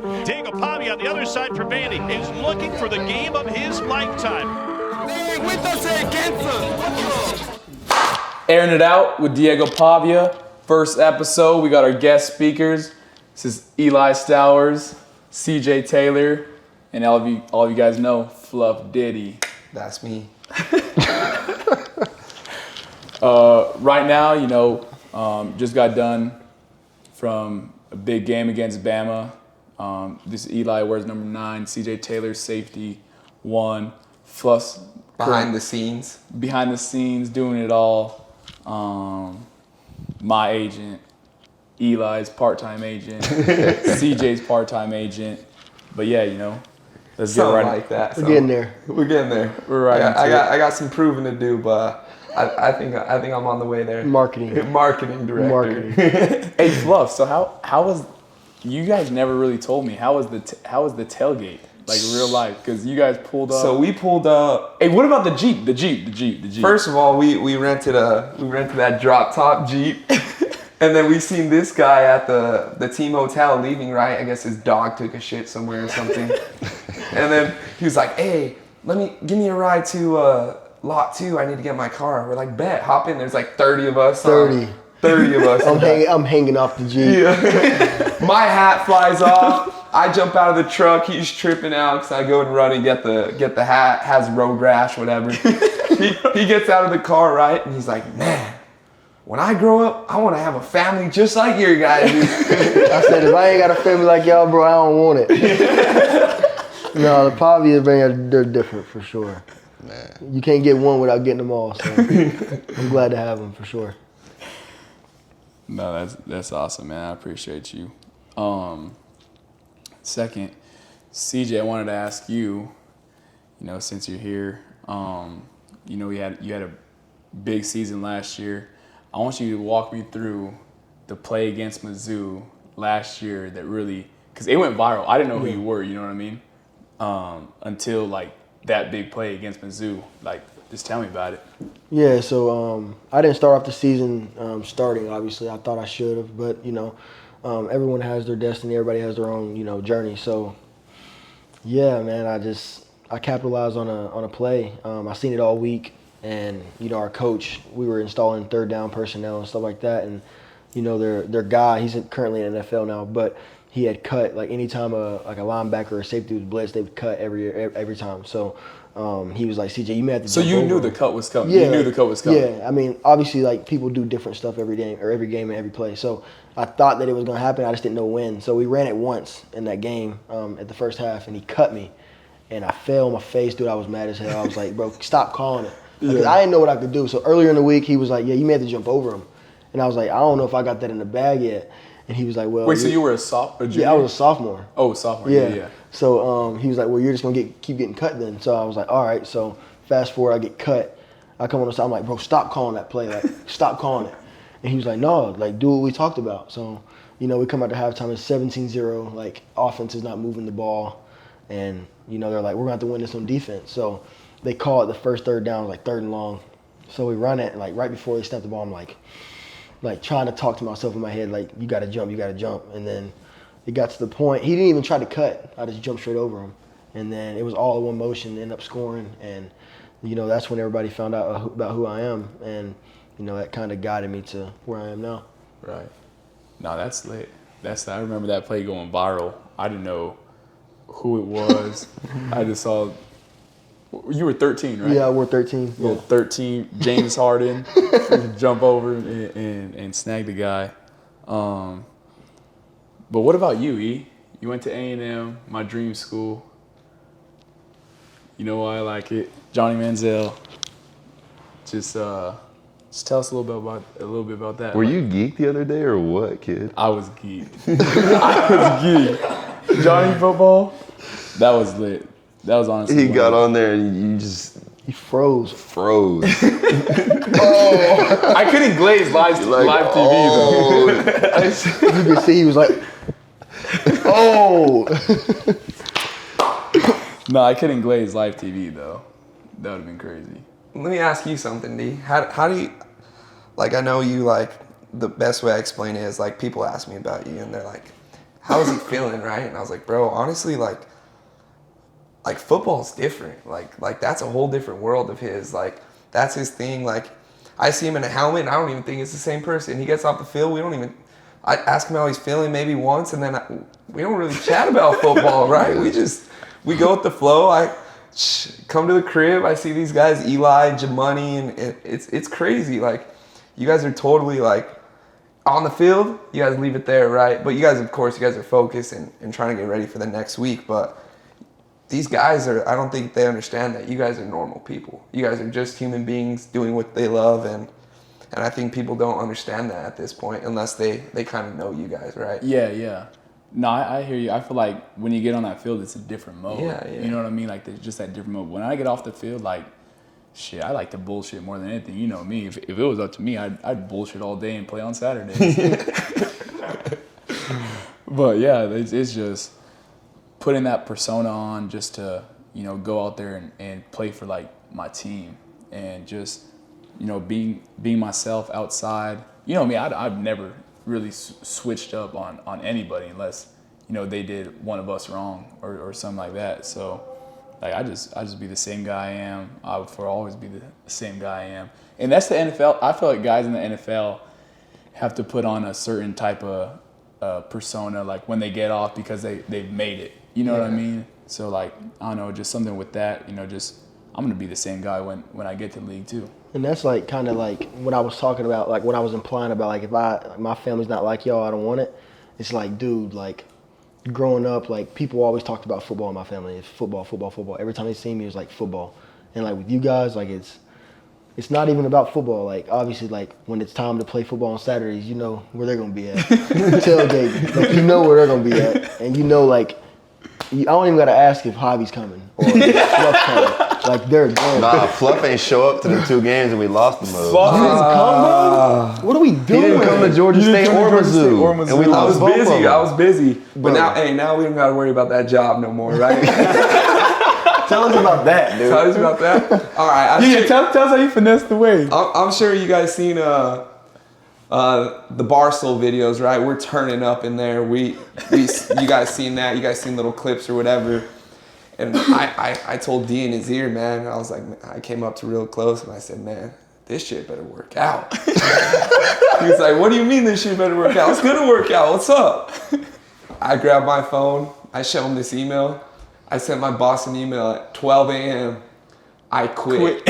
Diego Pavia on the other side for Vandy is looking for the game of his lifetime. Airing it out with Diego Pavia. First episode, we got our guest speakers. This is Eli Stowers, CJ Taylor, and all of you guys know Fluff Diddy. That's me. Right now, just got done from a big game against Bama. This is Eli wears number 9. CJ Taylor safety 1. Fluff's Behind the scenes doing it all. My agent, Eli's part-time agent, CJ's part-time agent. But yeah, let's get right like that. We're getting there. We're getting there. We're right. I got some proving to do, but I think I'm on the way there. Marketing director. Hey Fluff, so how was? You guys never really told me how was the tailgate, like real life, because you guys pulled up. So we pulled up. Hey, what about the Jeep? The Jeep. First of all, we rented that drop top Jeep, and then we seen this guy at the team hotel leaving. Right, I guess his dog took a shit somewhere or something, and then he was like, "Hey, give me a ride to lot 2. I need to get my car." We're like, "Bet, hop in." There's like 30 of us. 30 of us. I'm hanging off the Jeep. Yeah. My hat flies off. I jump out of the truck. He's tripping out because I go and run and get the hat. Has road rash, whatever. he gets out of the car, right? And he's like, "Man, when I grow up, I want to have a family just like your guys." I said, if I ain't got a family like y'all, bro, I don't want it. No, the Pavia, they're different for sure. Man. You can't get one without getting them all. So I'm glad to have them for sure. No, that's awesome, man. I appreciate you. Second, CJ, I wanted to ask you, since you're here, you had a big season last year. I want you to walk me through the play against Mizzou last year that really, because it went viral. I didn't know who you were, you know what I mean? Until like that big play against Mizzou. Like, just tell me about it. Yeah, so I didn't start off the season starting, obviously. I thought I should have, but, everyone has their destiny. Everybody has their own, journey. So, yeah, man, I capitalized on a play. I seen it all week, and, our coach, we were installing third down personnel and stuff like that, and, their guy, he's currently in the NFL now, but he had cut, like, anytime a linebacker or safety was blitzed, they would cut every time. So, he was like, CJ, you may have to. So you knew the cut was coming. Yeah, you knew the cut was coming. Yeah, I mean, obviously, like, people do different stuff every game and every play. So I thought that it was gonna happen. I just didn't know when. So we ran it once in that game at the first half, and he cut me, and I fell on my face, dude. I was mad as hell. I was like, bro, stop calling it, because I didn't know what I could do. So earlier in the week, he was like, yeah, you may have to jump over him, and I was like, I don't know if I got that in the bag yet. And he was like, well. Wait, so you were a sophomore? Yeah, I was a sophomore. Oh, sophomore. Yeah. So he was like, well, you're just gonna keep getting cut then. So I was like, all right. So fast forward, I get cut. I come on the side. I'm like, bro, stop calling that play. Like, stop calling it. And he was like, no, like, do what we talked about. So, we come out to halftime. It's 17-0. Like, offense is not moving the ball, and they're like, we're gonna have to win this on defense. So they call it the first third down, like 3rd and long. So we run it, and like right before they snap the ball, I'm like trying to talk to myself in my head, like, you gotta jump. And then it got to the point, he didn't even try to cut. I just jumped straight over him. And then it was all in one motion, ended up scoring. And, that's when everybody found out about who I am. And, that kind of guided me to where I am now. Right. No, that's lit. I remember that play going viral. I didn't know who it was. I just saw, you were 13, right? Yeah, I wore 13. Yeah. 13, James Harden, jump over and snag the guy. But what about you, E? You went to A&M, my dream school. You know why I like it? Johnny Manziel. Just tell us a little bit about that. Were you geeked the other day or what, kid? I was geeked. Johnny football, that was lit. That was honestly. He got on there and you just. He froze. Oh. I couldn't glaze live TV though. You could see he was like, oh. No, I couldn't glaze live TV though. That would have been crazy. Let me ask you something, D. How do you, like, I know you, like, the best way I explain it is, like, people ask me about you and they're like, how is he feeling, right? And I was like, bro, honestly, like football's different. Like that's a whole different world of his. Like that's his thing. Like I see him in a helmet and I don't even think it's the same person. He gets off the field, I ask him how he's feeling maybe once, and then we don't really chat about football, right? We go with the flow. I come to the crib, I see these guys, Eli, Jamani, and it's crazy. Like you guys are totally like on the field, you guys leave it there, right? But you guys, of course, you guys are focused and trying to get ready for the next week. But these guys I don't think they understand that you guys are normal people. You guys are just human beings doing what they love, and I think people don't understand that at this point unless they kind of know you guys, right? Yeah. No, I hear you. I feel like when you get on that field, it's a different mode. Yeah. You know what I mean? Like, there's just that different mode. When I get off the field, like, shit, I like to bullshit more than anything. You know me. If it was up to me, I'd bullshit all day and play on Saturdays. But, yeah, it's just putting that persona on just to, you know, go out there and play for, like, my team. And just, you know, being myself outside. You know me, I've never really switched up on anybody unless, you know, they did one of us wrong or something like that. So like I just be the same guy I am. I would always be the same guy I am. And that's the NFL. I feel like guys in the NFL have to put on a certain type of persona like when they get off because they've made it. You know what I mean? So like, I don't know, just something with that, you know, just I'm gonna be the same guy when I get to the league too. And that's like kind of like what I was talking about, like what I was implying about, like if my family's not like y'all, I don't want it. It's like, dude, like growing up, like people always talked about football in my family. It's football. Every time they see me, it's like football. And like with you guys, like it's not even about football. Like obviously, like when it's time to play football on Saturdays, you know where they're gonna be at. Tailgate, like you know where they're gonna be at, and you know like I don't even gotta ask if Javi's coming or Fluff's coming. Like they're going. Nah, Fluff ain't show up to the 2 games and we lost the move. Fluff didn't come, bro? What are we doing? He didn't come to Georgia State or Mizzou. And we lost both of them. I was busy. But now we don't gotta worry about that job no more, right? Tell us about that, dude. Tell us about that. All right. Tell us how you finessed the way. I'm sure you guys seen the Barstool videos, right? We're turning up in there. You guys seen that? You guys seen little clips or whatever? And I told D in his ear, man. I was like, I came up to real close and I said, man, this shit better work out. He was like, what do you mean this shit better work out? It's gonna work out. What's up? I grabbed my phone. I show him this email. I sent my boss an email at 12 a.m. I quit.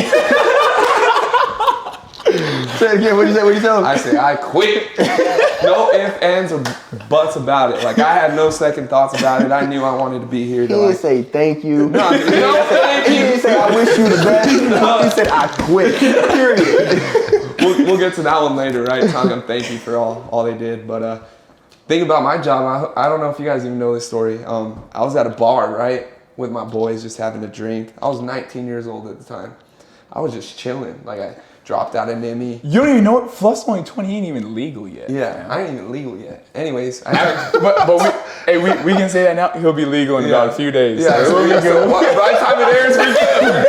Say it again. What did you tell him? I said, I quit. No ifs, ands, or buts about it. Like, I had no second thoughts about it. I knew I wanted to be here. He didn't say thank you. No thank you. He didn't say I wish you the best. No. He said I quit. Period. We'll get to that one later, right? Telling them thank you for all they did. But thing about my job, I don't know if you guys even know this story. I was at a bar, right, with my boys just having a drink. I was 19 years old at the time. I was just chilling. Like, I dropped out of NIMI. You don't even know it? Fluff's only 20. He ain't even legal yet. Yeah, man. I ain't even legal yet. Anyways. But we can say that now. He'll be legal in about a few days. Yeah, so by the time it airs, we're good.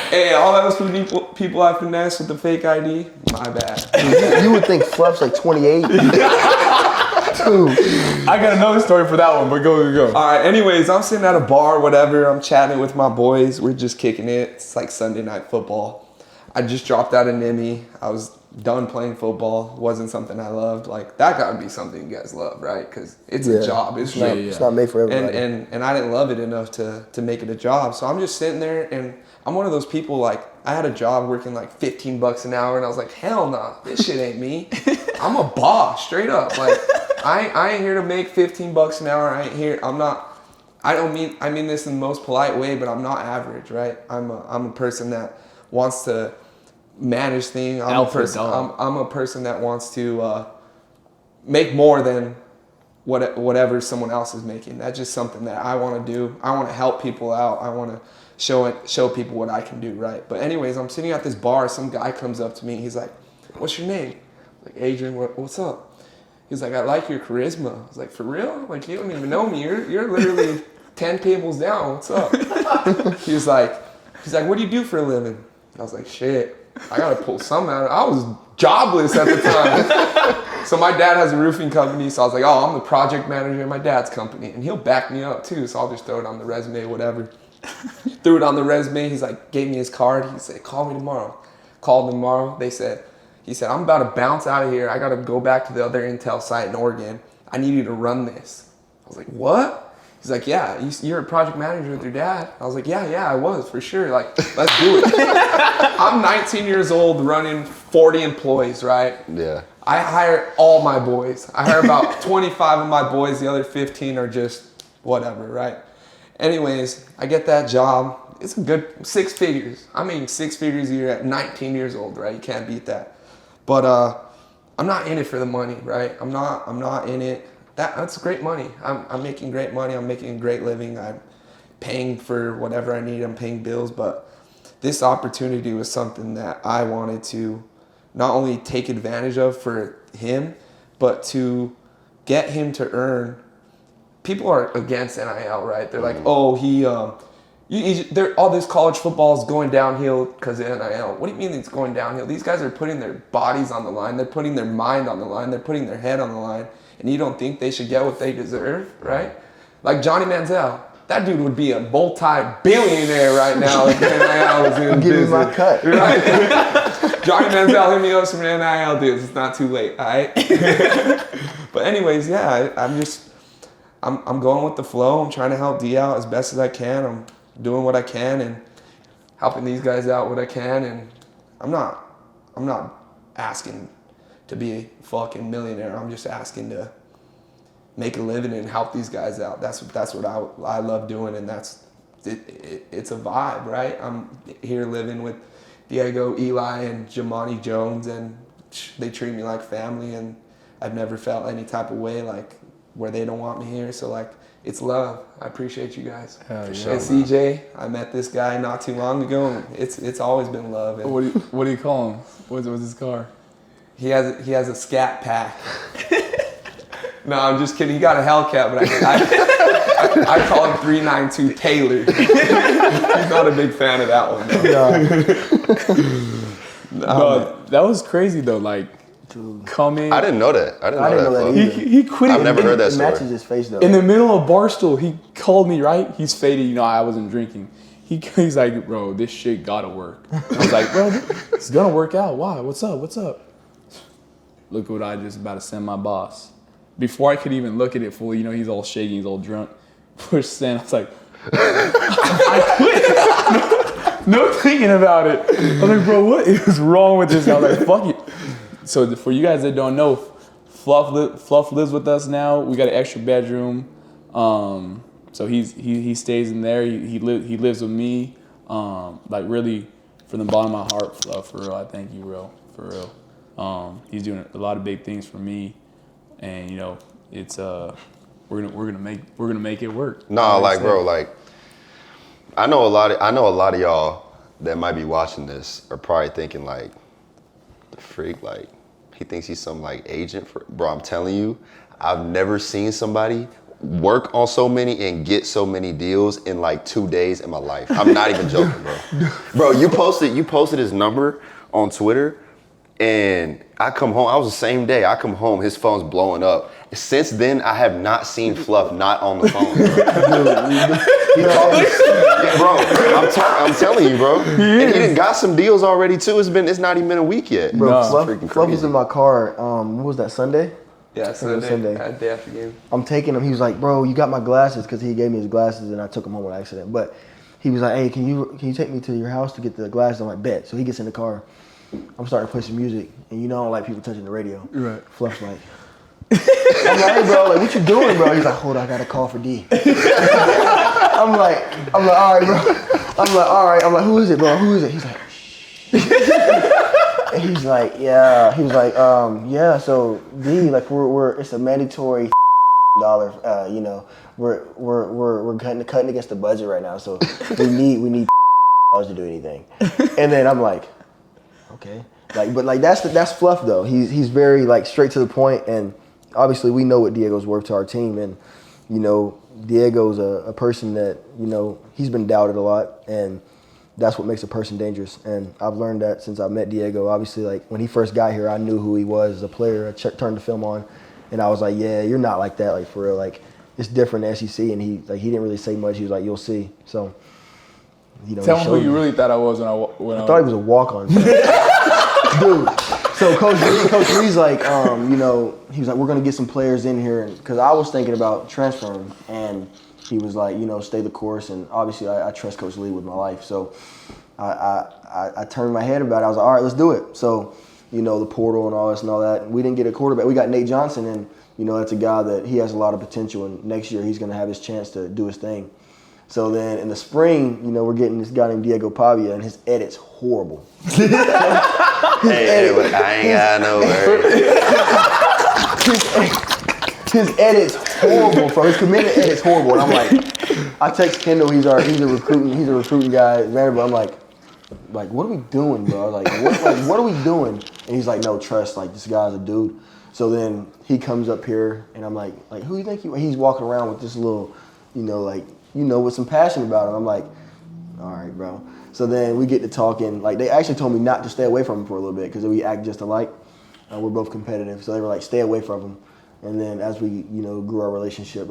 Hey, all that was for the people I finessed with the fake ID. My bad. You would think Fluff's like 28. Dude. I got another story for that one, but go. All right, anyways, I'm sitting at a bar, whatever. I'm chatting with my boys. We're just kicking it. It's like Sunday night football. I just dropped out of NIMI. I was done playing football. Wasn't something I loved. Like, that got to be something you guys love, right? Because it's a job. It's not made for everybody. And I didn't love it enough to make it a job. So I'm just sitting there, and I'm one of those people, like, I had a job working like $15 an hour, and I was like, hell no, this shit ain't me. I'm a boss, straight up. Like, I ain't here to make $15 an hour. I mean this in the most polite way, but I'm not average, right? I'm a person that wants to manage things. I'm a person that wants to make more than whatever someone else is making. That's just something that I want to do. I want to help people out. I want to show people what I can do, right? But anyways, I'm sitting at this bar. Some guy comes up to me. He's like, "What's your name?" I'm like, "Adrian, what's up?" He's like, "I like your charisma." I was like, "For real? Like, you don't even know me. You're literally 10 tables down. What's up?" He's like, "What do you do for a living?" I was like, "Shit, I gotta pull something out." I was jobless at the time. So my dad has a roofing company, so I was like, oh, I'm the project manager at my dad's company, and he'll back me up too. So I'll just throw it on the resume, whatever. Threw it on the resume. He's like, gave me his card. He said, call me tomorrow. Called tomorrow. He said, I'm about to bounce out of here. I got to go back to the other Intel site in Oregon. I need you to run this. I was like, what? He's like, yeah, you're a project manager with your dad. I was like, yeah, I was, for sure. Like, let's do it. I'm 19 years old running 40 employees, right? Yeah. I hire all my boys. I hire about 25 of my boys. The other 15 are just whatever, right? Anyways, I get that job. It's a good 6 figures. I'm making 6 figures a year at 19 years old, right? You can't beat that. But I'm not in it for the money, right? I'm not in it. That's great money. I'm making great money. I'm making a great living. I'm paying for whatever I need. I'm paying bills. But this opportunity was something that I wanted to not only take advantage of for him, but to get him to earn. People are against NIL, right? They're like, oh, all this college football is going downhill because of NIL. What do you mean it's going downhill? These guys are putting their bodies on the line. They're putting their mind on the line. They're putting their head on the line. And you don't think they should get what they deserve, right? Like Johnny Manziel. That dude would be a multi-billionaire right now if NIL was in Give me business. my cut. Right? Johnny Manziel, hit me up some NIL dudes. It's not too late, all right? But anyways, yeah, I'm going with the flow. I'm trying to help D out as best as I can. I'm doing what I can and helping these guys out what I can. And I'm not asking to be a fucking millionaire. I'm just asking to make a living and help these guys out. That's what I love doing, and it's a vibe, right? I'm here living with Diego, Eli, and Jamani Jones, and they treat me like family, and I've never felt any type of way like where they don't want me here. So like, it's love. I appreciate you guys. Hell yeah. And CJ, I met this guy not too long ago, and it's always been love. And What do you call him? What's his car? He has a scat pack. No, I'm just kidding. He got a Hellcat, but I call him 392 Taylor. He's not a big fan of that one, though. No, that was crazy though. Like, coming. I didn't know that. I didn't know that. either. He quit. I've never heard that It story. matches his face though. In the middle of Barstool, he called me, right? He's faded, I wasn't drinking. He's like, bro, this shit gotta work. I was like, bro, it's gonna work out. Why? What's up? Look what I just about to send my boss. Before I could even look at it fully, he's all shaky, he's all drunk. Push send. I was like, I quit. No thinking about it. I was like, bro, what is wrong with this? I was like, fuck it. So for you guys that don't know, Fluff lives with us now. We got an extra bedroom. So he stays in there. He lives with me. Like really, from the bottom of my heart, Fluff, for real. I thank you, bro, for real. He's doing a lot of big things for me, and it's we're gonna make it work. No, like bro, like I know a lot of y'all that might be watching this are probably thinking like, the freak, like he thinks he's some like agent for. Bro, I'm telling you, I've never seen somebody work on so many and get so many deals in like 2 days in my life. I'm not even joking, bro. Bro, you posted his number on Twitter. And I come home, I was the same day, I come home, his phone's blowing up. Since then, I have not seen Fluff not on the phone, bro. I'm telling you, bro. And he done got some deals already too. It's not even been a week yet. Bro, No. Fluff was in my car, what was that, Sunday? Yeah, Sunday. Day after game. I'm taking him, he was like, bro, you got my glasses, because he gave me his glasses and I took him home on accident. But he was like, hey, can you take me to your house to get the glasses? I'm like, bet. So he gets in the car. I'm starting to play some music, and I don't like people touching the radio. Right. Fluff's like, I'm like, hey, bro, like, what you doing, bro? He's like, hold on, I got a call for D. I'm like, all right, bro. I'm like, all right. I'm like, who is it, bro? Who is it? He's like, shh. And he's like, yeah. He was like, yeah. So D, like, we're it's a mandatory dollar. We're cutting against the budget right now, so we need dollars to do anything. And then I'm like, okay, but that's Fluff though. He's very like straight to the point, and obviously we know what Diego's worth to our team, and Diego's a person that he's been doubted a lot, and that's what makes a person dangerous. And I've learned that since I met Diego. Obviously, like when he first got here, I knew who he was as a player. I turned the film on, and I was like, yeah, you're not like that, like for real. Like it's different in SEC. And he didn't really say much. He was like, you'll see. So, tell me who you really thought I was when I thought he was a walk-on. Dude. So Coach Lee's like, he was like, we're gonna get some players in here, because I was thinking about transferring, and he was like, stay the course, and obviously I trust Coach Lee with my life, so I turned my head about it. I was like, all right, let's do it. So, the portal and all this and all that. We didn't get a quarterback. We got Nate Johnson, and that's a guy that he has a lot of potential, and next year he's gonna have his chance to do his thing. So then in the spring, we're getting this guy named Diego Pavia, and his edit's horrible. I ain't got no words. His edit's horrible, bro. His commitment edit's horrible. And I'm like, I text Kendall, he's a recruiting guy at Vanderbilt. I'm like, what are we doing, bro? What are we doing? And he's like, no, trust, this guy's a dude. So then he comes up here, and I'm like, who do you think he's walking around with this little, with some passion about him. I'm like, all right, bro. So then we get to talking. They actually told me not to stay away from him for a little bit because we act just alike. We're both competitive. So they were like, stay away from him. And then as we, grew our relationship,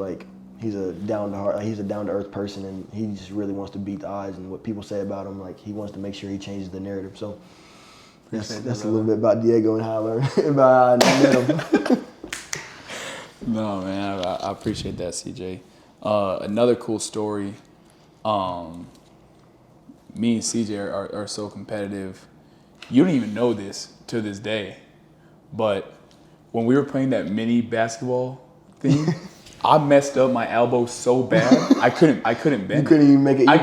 he's a down-to-earth person, and he just really wants to beat the odds, and what people say about him, he wants to make sure he changes the narrative. So that's a little bit about Diego and how I learned about how I met him. No, man, I appreciate that, CJ. Another cool story, me and CJ are so competitive. You don't even know this to this day, but when we were playing that mini basketball thing, I messed up my elbow so bad I couldn't bend. You couldn't even make it. I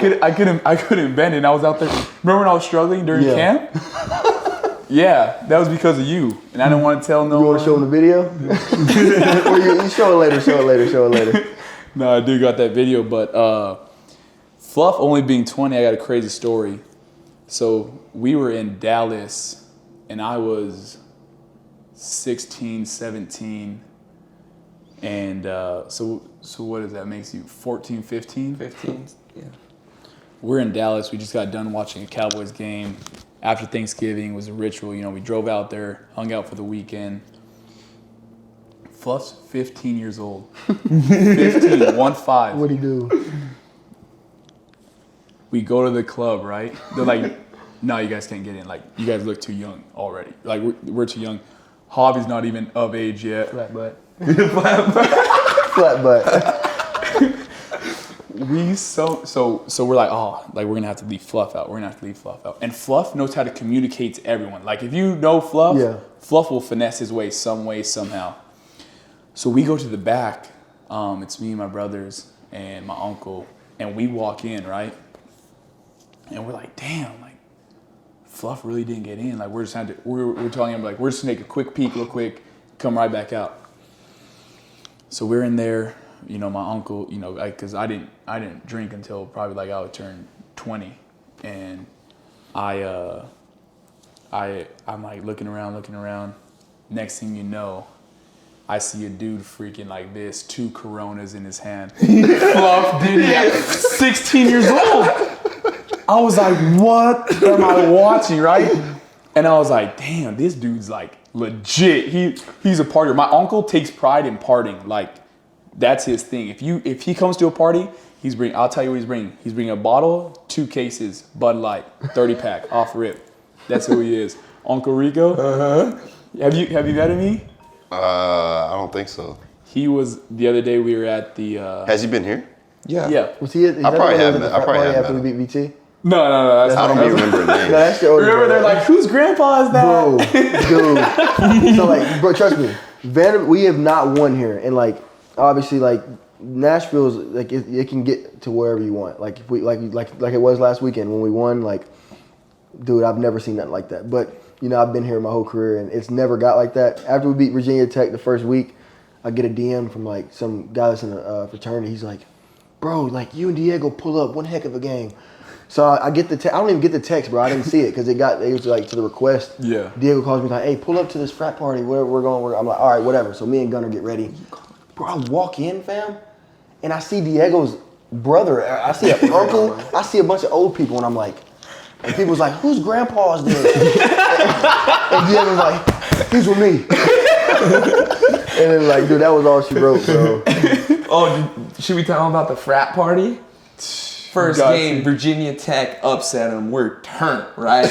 couldn't bend it. And I was out there. Remember when I was struggling during camp? Yeah, that was because of you, and I didn't want to tell no one. You want to show them the video? Or you show it later. No, I do got that video, but Fluff only being 20, I got a crazy story. So we were in Dallas, and I was 16, 17, and so what is that? Makes you 14, 15? 15, yeah. We're in Dallas. We just got done watching a Cowboys game. After Thanksgiving was a ritual. We drove out there, hung out for the weekend. Fluff's 15 years old. 15, 1-5. What'd he do? We go to the club, right? They're like, no, you guys can't get in. You guys look too young already. We're too young. Hobby's not even of age yet. Flat butt. Flat butt. So we're like, we're gonna have to leave Fluff out. And Fluff knows how to communicate to everyone. If you know Fluff, Fluff will finesse his way some way, somehow. So we go to the back. It's me and my brothers and my uncle, and we walk in, right? And we're like, damn, Fluff really didn't get in. We're telling him, we're just gonna take a quick peek real quick, come right back out. So we're in there. My uncle, because I didn't drink until probably I would turn 20, and I'm looking around. Next thing you know, I see a dude freaking like this, 2 Coronas in his hand. Fluff, dude, 16 years old. I was like, what am I watching, right? And I was like, damn, this dude's legit. He's a partier. My uncle takes pride in partying. That's his thing. If he comes to a party, I'll tell you what he's bringing. He's bringing a bottle, 2 cases, Bud Light, 30-pack, off rip. That's who he is. Uncle Rico. Have you met him? I don't think so. He was the other day. We were at the. Has he been here? Yeah. Was he? I probably have met. After we beat VT. No. I don't even remember his name. No, that's the older Remember, brother. they're like, whose grandpa is that? Bro, dude. So bro, trust me, Vanderbilt, we have not won here, and obviously, Nashville's it can get to wherever you want. If we like it was last weekend when we won. Dude, I've never seen nothing like that. But I've been here my whole career, and it's never got like that. After we beat Virginia Tech the first week, I get a DM from some guy that's in a fraternity. He's like, bro, you and Diego pull up one heck of a game. So I get the text. I don't even get the text, bro. I didn't see it because it was to the request. Yeah. Diego calls me hey, pull up to this frat party. Where we're going. I'm like, all right, whatever. So me and Gunnar get ready. Bro, I walk in, fam, and I see Diego's brother. I see an uncle. I see a bunch of old people, and I'm like, And people was like, whose grandpa's this? And Diego was like, he's with me. And then like, dude, that was all she wrote, bro. Oh, should we tell them about the frat party? First game, Virginia Tech upset them. We're turned, right?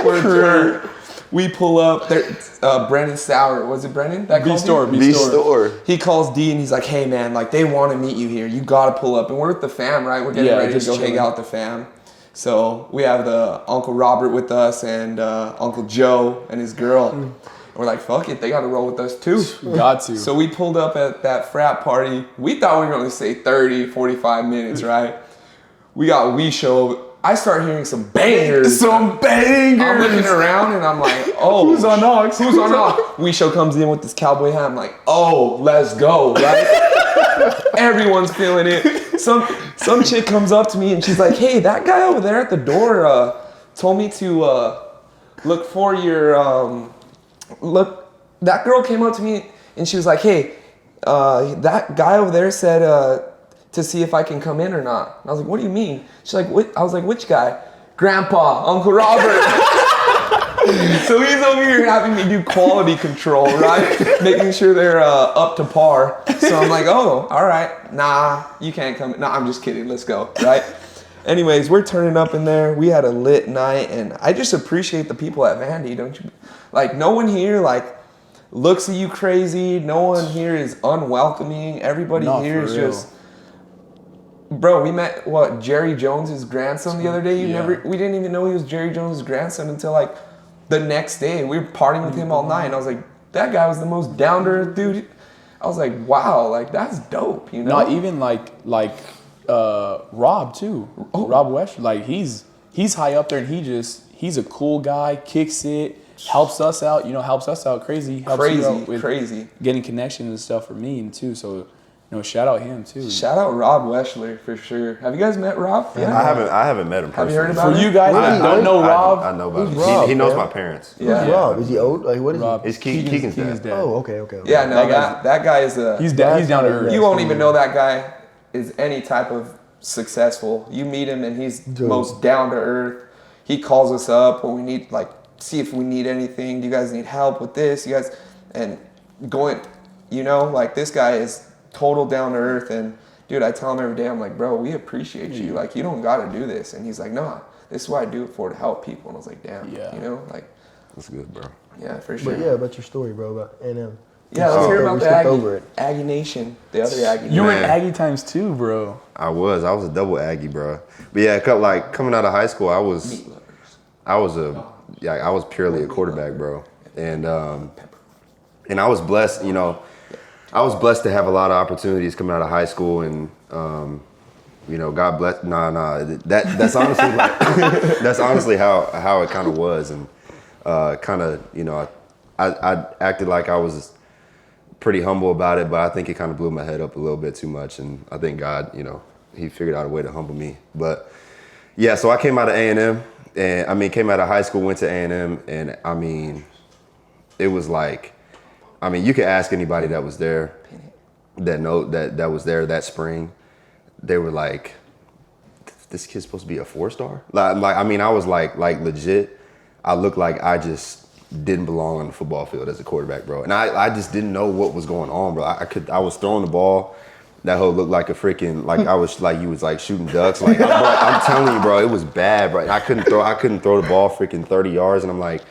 We're turned. We pull up. Brendan Stowers, was it Brendan? That B-Store. He calls D and he's like, hey man, like they want to meet you here. You gotta pull up. And we're with the fam, right? We're getting ready to go hang out with the fam. So we have the Uncle Robert with us and Uncle Joe and his girl. We're like, fuck it, they gotta roll with us too. Got to. So we pulled up at that frat party. We thought we were gonna stay 30, 45 minutes, right? We show. I start hearing some bangers. Some bangers. I'm looking around and I'm like, oh. Who's on Ox? Who's on Ox? We show comes in with this cowboy hat. I'm like, oh, let's go, right? Everyone's feeling it. Some chick comes up to me and she's like, hey, that guy over there at the door told me to look for your, that girl came up to me and she was like, hey, that guy over there said to see if I can come in or not. And I was like, what do you mean? She's like, what? I was like, which guy? Grandpa, Uncle Robert. So he's over here having me do quality control, right? Making sure they're up to par. So I'm like, oh, all right. Nah, you can't come. Nah, I'm just kidding. Let's go, right? Anyways, we're turning up in there. We had a lit night, and I just appreciate the people at Vandy, don't you? Like, no one here, like, looks at you crazy. No one here is unwelcoming. Everybody here is just... Bro, we met, Jerry Jones' grandson the other day? We didn't even know he was Jerry Jones' grandson until, like, the next day. We were partying with him all night, and I was like, that guy was the most down-to-earth dude. I was like, wow, like, that's dope, you know? Not even, like Rob, too. Oh. Rob West, like, he's high up there, and he's a cool guy, kicks it, helps us out, crazy. Helps you out with getting connections and stuff for me, and too, so... No, shout out him too. Shout out Rob Weschler for sure. Have you guys met Rob? Yeah. I haven't met him personally. Have you heard about him? For you guys that don't know Rob, I know about him. Rob, he knows my parents. Yeah. Who's Rob? Is he old? Like what is Rob, he? It's Keegan's dad. Oh, okay. Yeah, no, that guy is he's down to earth. You won't even know that guy is any type of successful. You meet him and he's most down to earth. He calls us up when we need, like, see if we need anything. Do you guys need help with this? You guys, and going, like this guy is total down to earth, and dude, I tell him every day, I'm like, bro, we appreciate you. Like, you don't gotta do this. And he's like, nah, this is what I do it for, to help people. And I was like, damn, like, that's good, bro. Yeah, for sure. But yeah, about your story, bro, about A&M. Yeah, let's hear about the Aggie Nation, the other Aggie. You were in Aggie times too, bro. I was a double Aggie, bro. But yeah, like coming out of high school, I was purely a quarterback, bro, and I was blessed, I was blessed to have a lot of opportunities coming out of high school, and God bless. That's honestly that's honestly how it kind of was, and I acted like I was pretty humble about it, but I think it kind of blew my head up a little bit too much, and I think God, He figured out a way to humble me. But yeah, so I came out of A&M, and came out of high school, went to A&M, and it was like. You could ask anybody that was there, that was there that spring. They were like, "This kid's supposed to be a 4-star." I was like legit. I looked like I just didn't belong on the football field as a quarterback, bro. And I just didn't know what was going on, bro. I was throwing the ball. That hoe looked like a freaking I was like you was like shooting ducks. Like I'm telling you, bro, it was bad, bro. I couldn't throw the ball freaking 30 yards, and I'm like,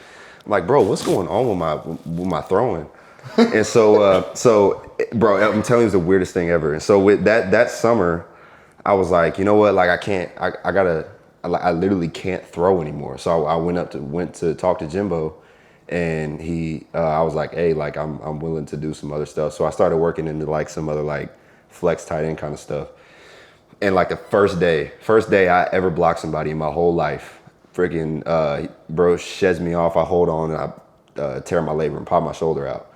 bro, what's going on with my throwing? And so, bro, I'm telling you, it was the weirdest thing ever. And so with that summer, I was like, you know what? Like, I literally can't throw anymore. So I went to talk to Jimbo, and I was like, hey, like I'm willing to do some other stuff. So I started working into like some other like flex tight end kind of stuff. And like the first day I ever blocked somebody in my whole life, freaking bro sheds me off. I hold on and I tear my labrum and pop my shoulder out.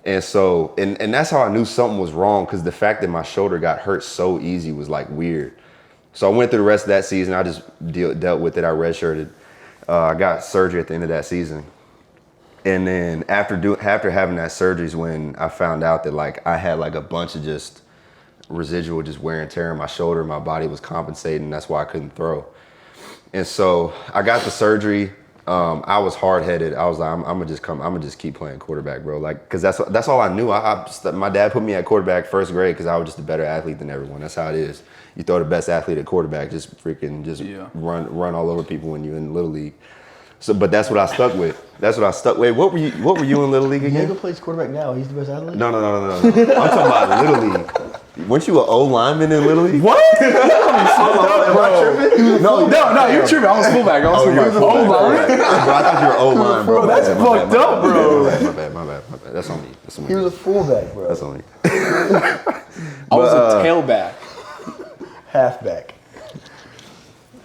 And so, and that's how I knew something was wrong, because the fact that my shoulder got hurt so easy was like weird. So I went through the rest of that season. I just dealt with it. I redshirted. I got surgery at the end of that season. And then after having that surgery is when I found out that like I had like a bunch of just residual just wear and tear in my shoulder. My body was compensating. That's why I couldn't throw. And so I got the surgery. I was hard headed. I was like, I'm gonna just keep playing quarterback, bro. Like, cause that's all I knew. My dad put me at quarterback first grade because I was just a better athlete than everyone. That's how it is. You throw the best athlete at quarterback, just run all over people when you're in Little League. So, but that's what I stuck with. Wait, what were you in Little League again? Diego plays quarterback now. He's the best athlete. No. I'm talking about Little League. Weren't you an O lineman in Little League? What? Am I tripping? No, you're tripping. I was fullback. You was a O-line? bro, I thought you were O-line, bro. Bro, that's fucked up, bro. My bad. That's on me. He was a fullback, bro. That's on me. I was a tailback. Halfback.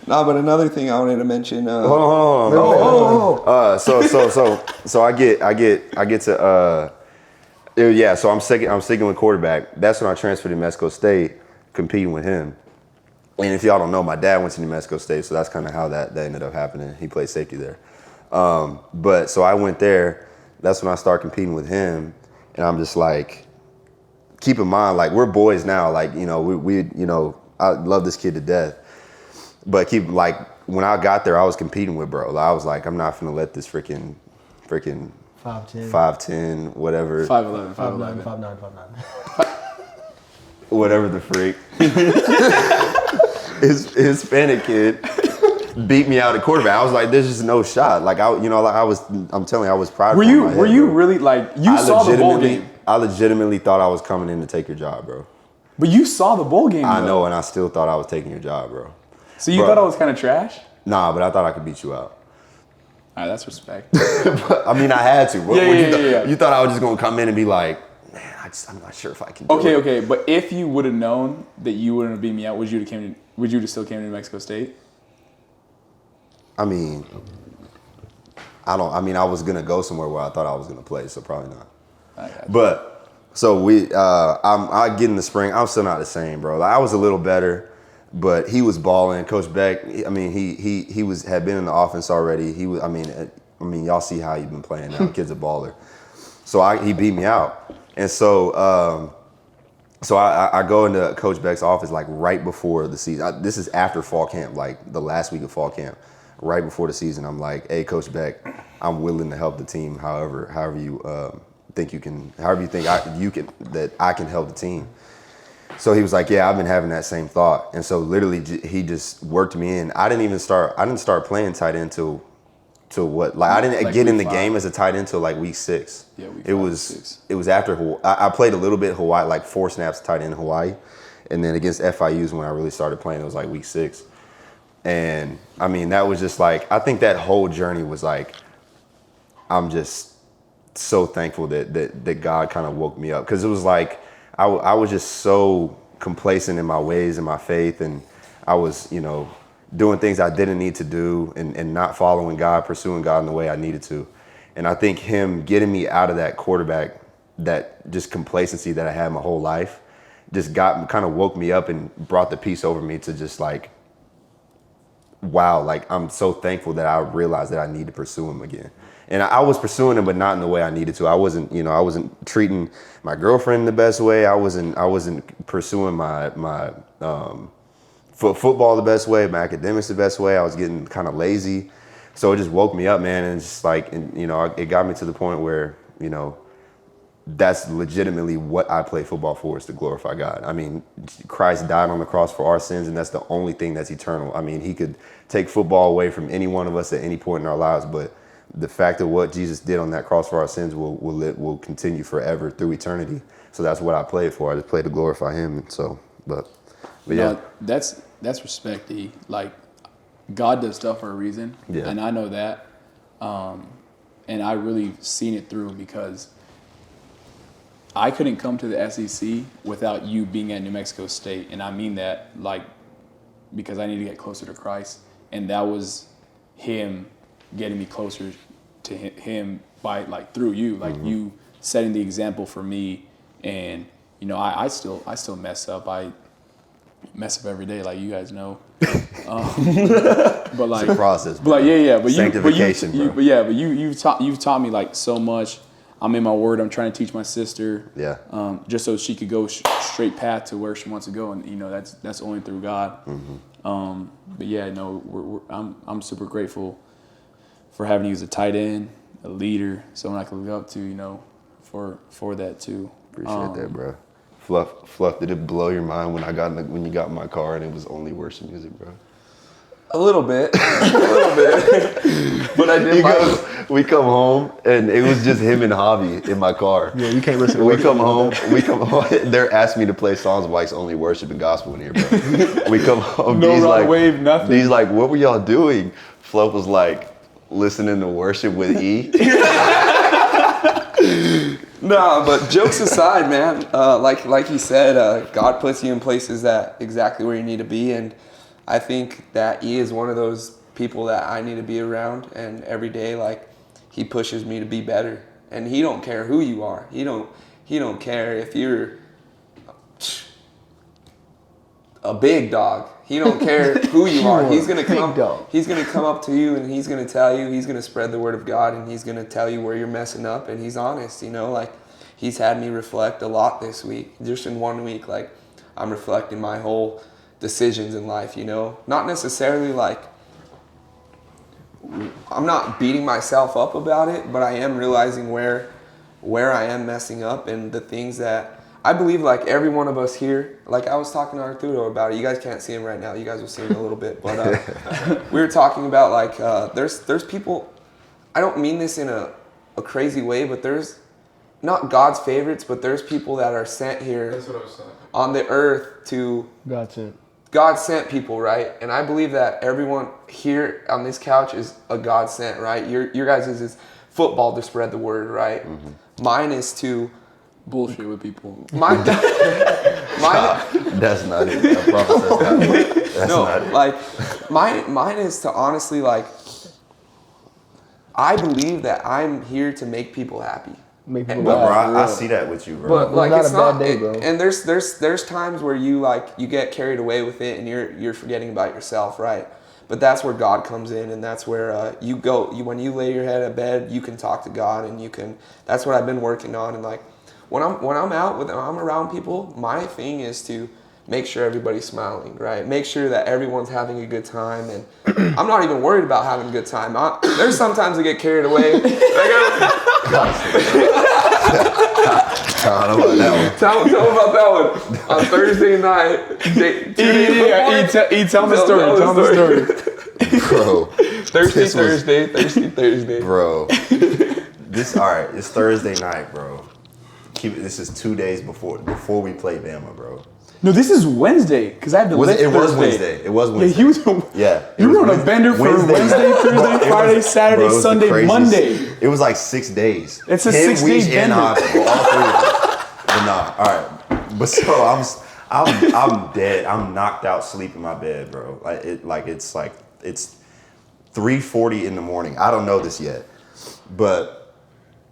No, but another thing I wanted to mention. Hold on. So I get to yeah. So I'm sticking with quarterback. That's when I transferred to New Mexico State, competing with him. And if y'all don't know, my dad went to New Mexico State, so that's kind of how that ended up happening. He played safety there. But so I went there. That's when I started competing with him, and I'm just like, keep in mind, like we're boys now. Like we I love this kid to death. But when I got there, I was competing with bro. I was like, I'm not finna let this freaking 5'10", whatever. 5'11", 5'9", whatever the freak. His Hispanic kid beat me out at quarterback. I was like, there's just no shot. Like I'm telling you, I was proud. Were you really like you saw the bowl game? I legitimately thought I was coming in to take your job, bro. But you saw the bowl game. I know, and I still thought I was taking your job, bro. So you thought I was kind of trash? Nah, but I thought I could beat you out. All right, that's respect. I mean, I had to. Yeah. You thought I was just gonna come in and be like, man, I'm not sure if I can do it. Okay. But if you would have known that you wouldn't have beat me out, would you have still came to New Mexico State? I mean, I was gonna go somewhere where I thought I was gonna play, so probably not. But so I get in the spring. I'm still not the same, bro. Like, I was a little better. But he was balling. Coach Beck, I mean, he had been in the offense already. He was, I mean, y'all see how he's been playing now. The kid's a baller. So he beat me out. And so I go into Coach Beck's office like right before the season. This is after fall camp, like the last week of fall camp. Right before the season, I'm like, hey, Coach Beck, I'm willing to help the team however you think you can, however you think that I can help the team. So he was like, yeah, I've been having that same thought. And so literally he just worked me in. I didn't start playing tight end till what? Like I didn't get in the game as a tight end till like week 6. Yeah, week 5, it was after Hawaii. I played a little bit Hawaii, like 4 snaps tight end in Hawaii. And then against FIU is when I really started playing. It was like week 6. And I mean, that was just like, I think that whole journey was like, I'm just so thankful that God kind of woke me up. Cause it was like, I was just so complacent in my ways and my faith, and I was, doing things I didn't need to do and not following God, pursuing God in the way I needed to. And I think him getting me out of that quarterback, that just complacency that I had my whole life, just kind of woke me up and brought the peace over me to just like, wow, like I'm so thankful that I realized that I need to pursue him again. And I was pursuing him, but not in the way I needed to. I wasn't treating my girlfriend the best way. I wasn't pursuing my football the best way, my academics the best way. I was getting kind of lazy. So it just woke me up, man. And it's just like, it got me to the point where, that's legitimately what I play football for, is to glorify God. I mean, Christ died on the cross for our sins, and that's the only thing that's eternal. I mean, he could take football away from any one of us at any point in our lives, but the fact of what Jesus did on that cross for our sins will continue forever through eternity. So that's what I play for. I just play to glorify him. And so, but yeah. No, that's respect, E. Like, God does stuff for a reason. Yeah. And I know that. And I really seen it through, because I couldn't come to the SEC without you being at New Mexico State. And I mean that, like, because I need to get closer to Christ. And that was him getting me closer to him by, like, through you, like, you setting the example for me. And I still mess up. I mess up every day, like you guys know. But like, it's a process, bro. But like, yeah. But sanctification, bro. You've taught me like so much. I'm in my word. I'm trying to teach my sister. Yeah. Just so she could go straight path to where she wants to go, and you know that's only through God. But yeah, no, I'm super grateful for having you as a tight end, a leader, someone I can look up to, you know, for that too. Appreciate that, bro. Fluff, did it blow your mind when you got in my car and it was only worship music, bro? A little bit. But I did We come home and it was just him and Javi in my car. Yeah, you can't listen to We worship come music. home. They're asking me to play songs like it's only worship and gospel in here, bro. We come home. No D's rod like, wave, nothing. D's like, what were y'all doing? Fluff was like, listening to worship with E. No, but jokes aside, man, like you said, God puts you in places that exactly where you need to be, and I think that E is one of those people that I need to be around, and every day, like, he pushes me to be better, and he don't care who you are. He don't care if you're a big dog. He don't care who you are. He's gonna come up to you and he's gonna tell you. He's gonna spread the word of God and he's gonna tell you where you're messing up. And he's honest. You know, like he's had me reflect a lot this week. Just in 1 week, like I'm reflecting my whole decisions in life. You know, not necessarily like I'm not beating myself up about it, but I am realizing where I am messing up and the things that. I believe like every one of us here, like I was talking to Arturo about it. You guys can't see him right now. You guys will see him in a little bit. But we were talking about like there's people, I don't mean this in a crazy way, but there's not God's favorites, but there's people that are sent here on the earth to God sent people, right? And I believe that everyone here on this couch is a God sent, right? Your guys is football to spread the word, right? Mm-hmm. Mine is to bullshit with people. That's not it. I promise that's not it. That's not it. Like mine is to honestly like I believe that I'm here to make people happy. Bro, I see that with you, bro. But like it's it's not a not bad day, bro. and there's times where you get carried away with it and you're forgetting about yourself, right? But that's where God comes in, and that's where when you lay your head at bed, you can talk to God, and that's what I've been working on, and like when I'm around people, my thing is to make sure everybody's smiling, right? Make sure that everyone's having a good time, and I'm not even worried about having a good time. There's sometimes I get carried away. Tell them about that one. Tell them about that one. On Thursday night, tell the story. Bro. Thursday. Bro. It's Thursday night, bro. This is 2 days before we play Bama, bro. No, this is Wednesday because I have to lift Thursday. It was Wednesday. Yeah, he was. Yeah. You were on a bender for Wednesday, Thursday, Friday, Saturday, Sunday, Monday. It was like 6 days. It's a 6-day bender. All three of them. But nah, all right. But so I'm dead. I'm knocked out, sleep in my bed, bro. It's 3:40 in the morning. I don't know this yet, but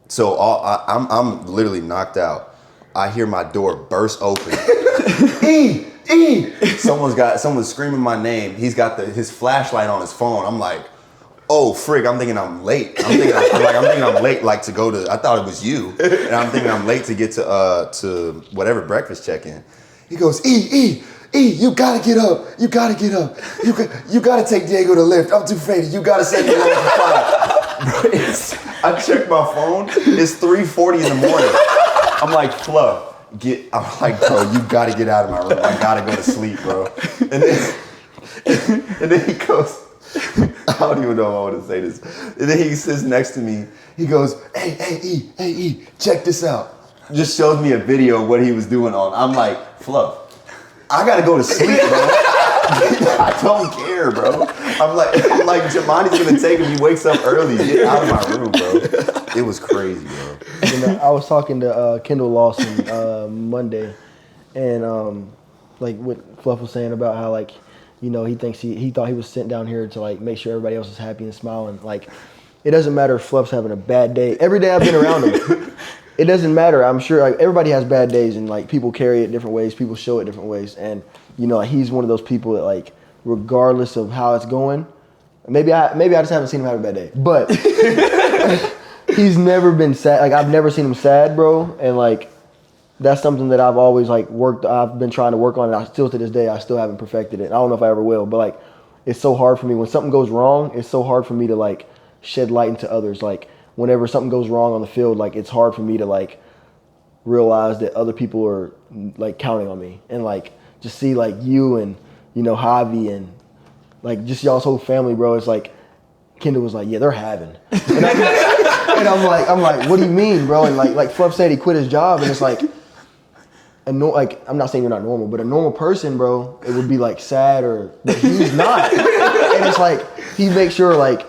so I'm literally knocked out. I hear my door burst open. E! Someone's screaming my name. He's got his flashlight on his phone. I'm like, oh frig! I'm thinking I'm late. I'm thinking I'm late. Like to go to. I thought it was you, and I'm thinking I'm late to get to whatever breakfast check-in. He goes, E! You gotta get up. You gotta get up. You gotta take Diego to lift. I'm too faded. You gotta send me over for 5. I checked my phone. It's 3:40 in the morning. I'm like, Fluff. I'm like, bro, you gotta get out of my room. I gotta go to sleep, bro. And then he goes, I don't even know if I want to say this. And then he sits next to me. He goes, hey, E, check this out. Just shows me a video of what he was doing on. I'm like, Fluff, I gotta go to sleep, bro. I don't care, bro. I'm like, Jamani's gonna take him. He wakes up early. Get out of my room, bro. It was crazy, bro. I was talking to Kendall Lawson Monday, and like what Fluff was saying about how like, you know, he thinks he thought he was sent down here to like make sure everybody else is happy and smiling. Like, it doesn't matter if Fluff's having a bad day. Every day I've been around him, it doesn't matter. I'm sure like everybody has bad days, and like people carry it different ways. People show it different ways, and you know, like, he's one of those people that like, regardless of how it's going, maybe I just haven't seen him have a bad day, but he's never been sad. Like, I've never seen him sad, bro. And like, that's something that I've always I've been trying to work on, and I still to this day I still haven't perfected it. I don't know if I ever will, but like it's so hard for me when something goes wrong. It's so hard for me to like shed light into others. Like whenever something goes wrong on the field, like it's hard for me to like realize that other people are like counting on me, and like just see like you and Javi and like just y'all's whole family, bro. It's like Kendall was like, yeah, they're having, and I'm like, what do you mean, bro? And like Fluff said, he quit his job, and it's like. I'm not saying you're not normal, but a normal person, bro, it would be like sad but he's not. And it's like he makes sure like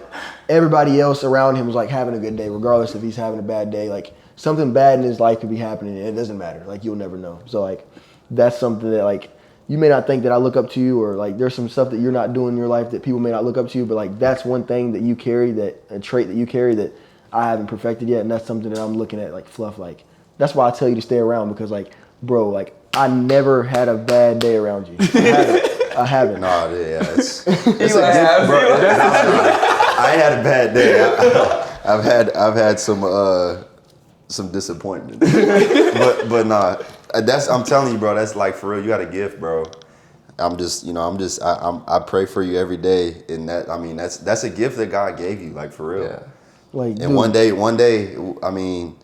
everybody else around him is like having a good day, regardless if he's having a bad day. Like something bad in his life could be happening, and it doesn't matter. Like you'll never know. So like that's something that like you may not think that I look up to you, or like there's some stuff that you're not doing in your life that people may not look up to you, but like that's one thing that you carry, a trait that you carry that I haven't perfected yet, and that's something that I'm looking at like Fluff. Like that's why I tell you to stay around, because like. Bro, like I never had a bad day around you. I haven't. No, yeah, it's a gift, bro. I had a bad day. I've had some disappointment, but nah. I'm telling you, bro. That's like for real. You got a gift, bro. I pray for you every day, and that's a gift that God gave you, like for real. Yeah. Like, and one day, I mean,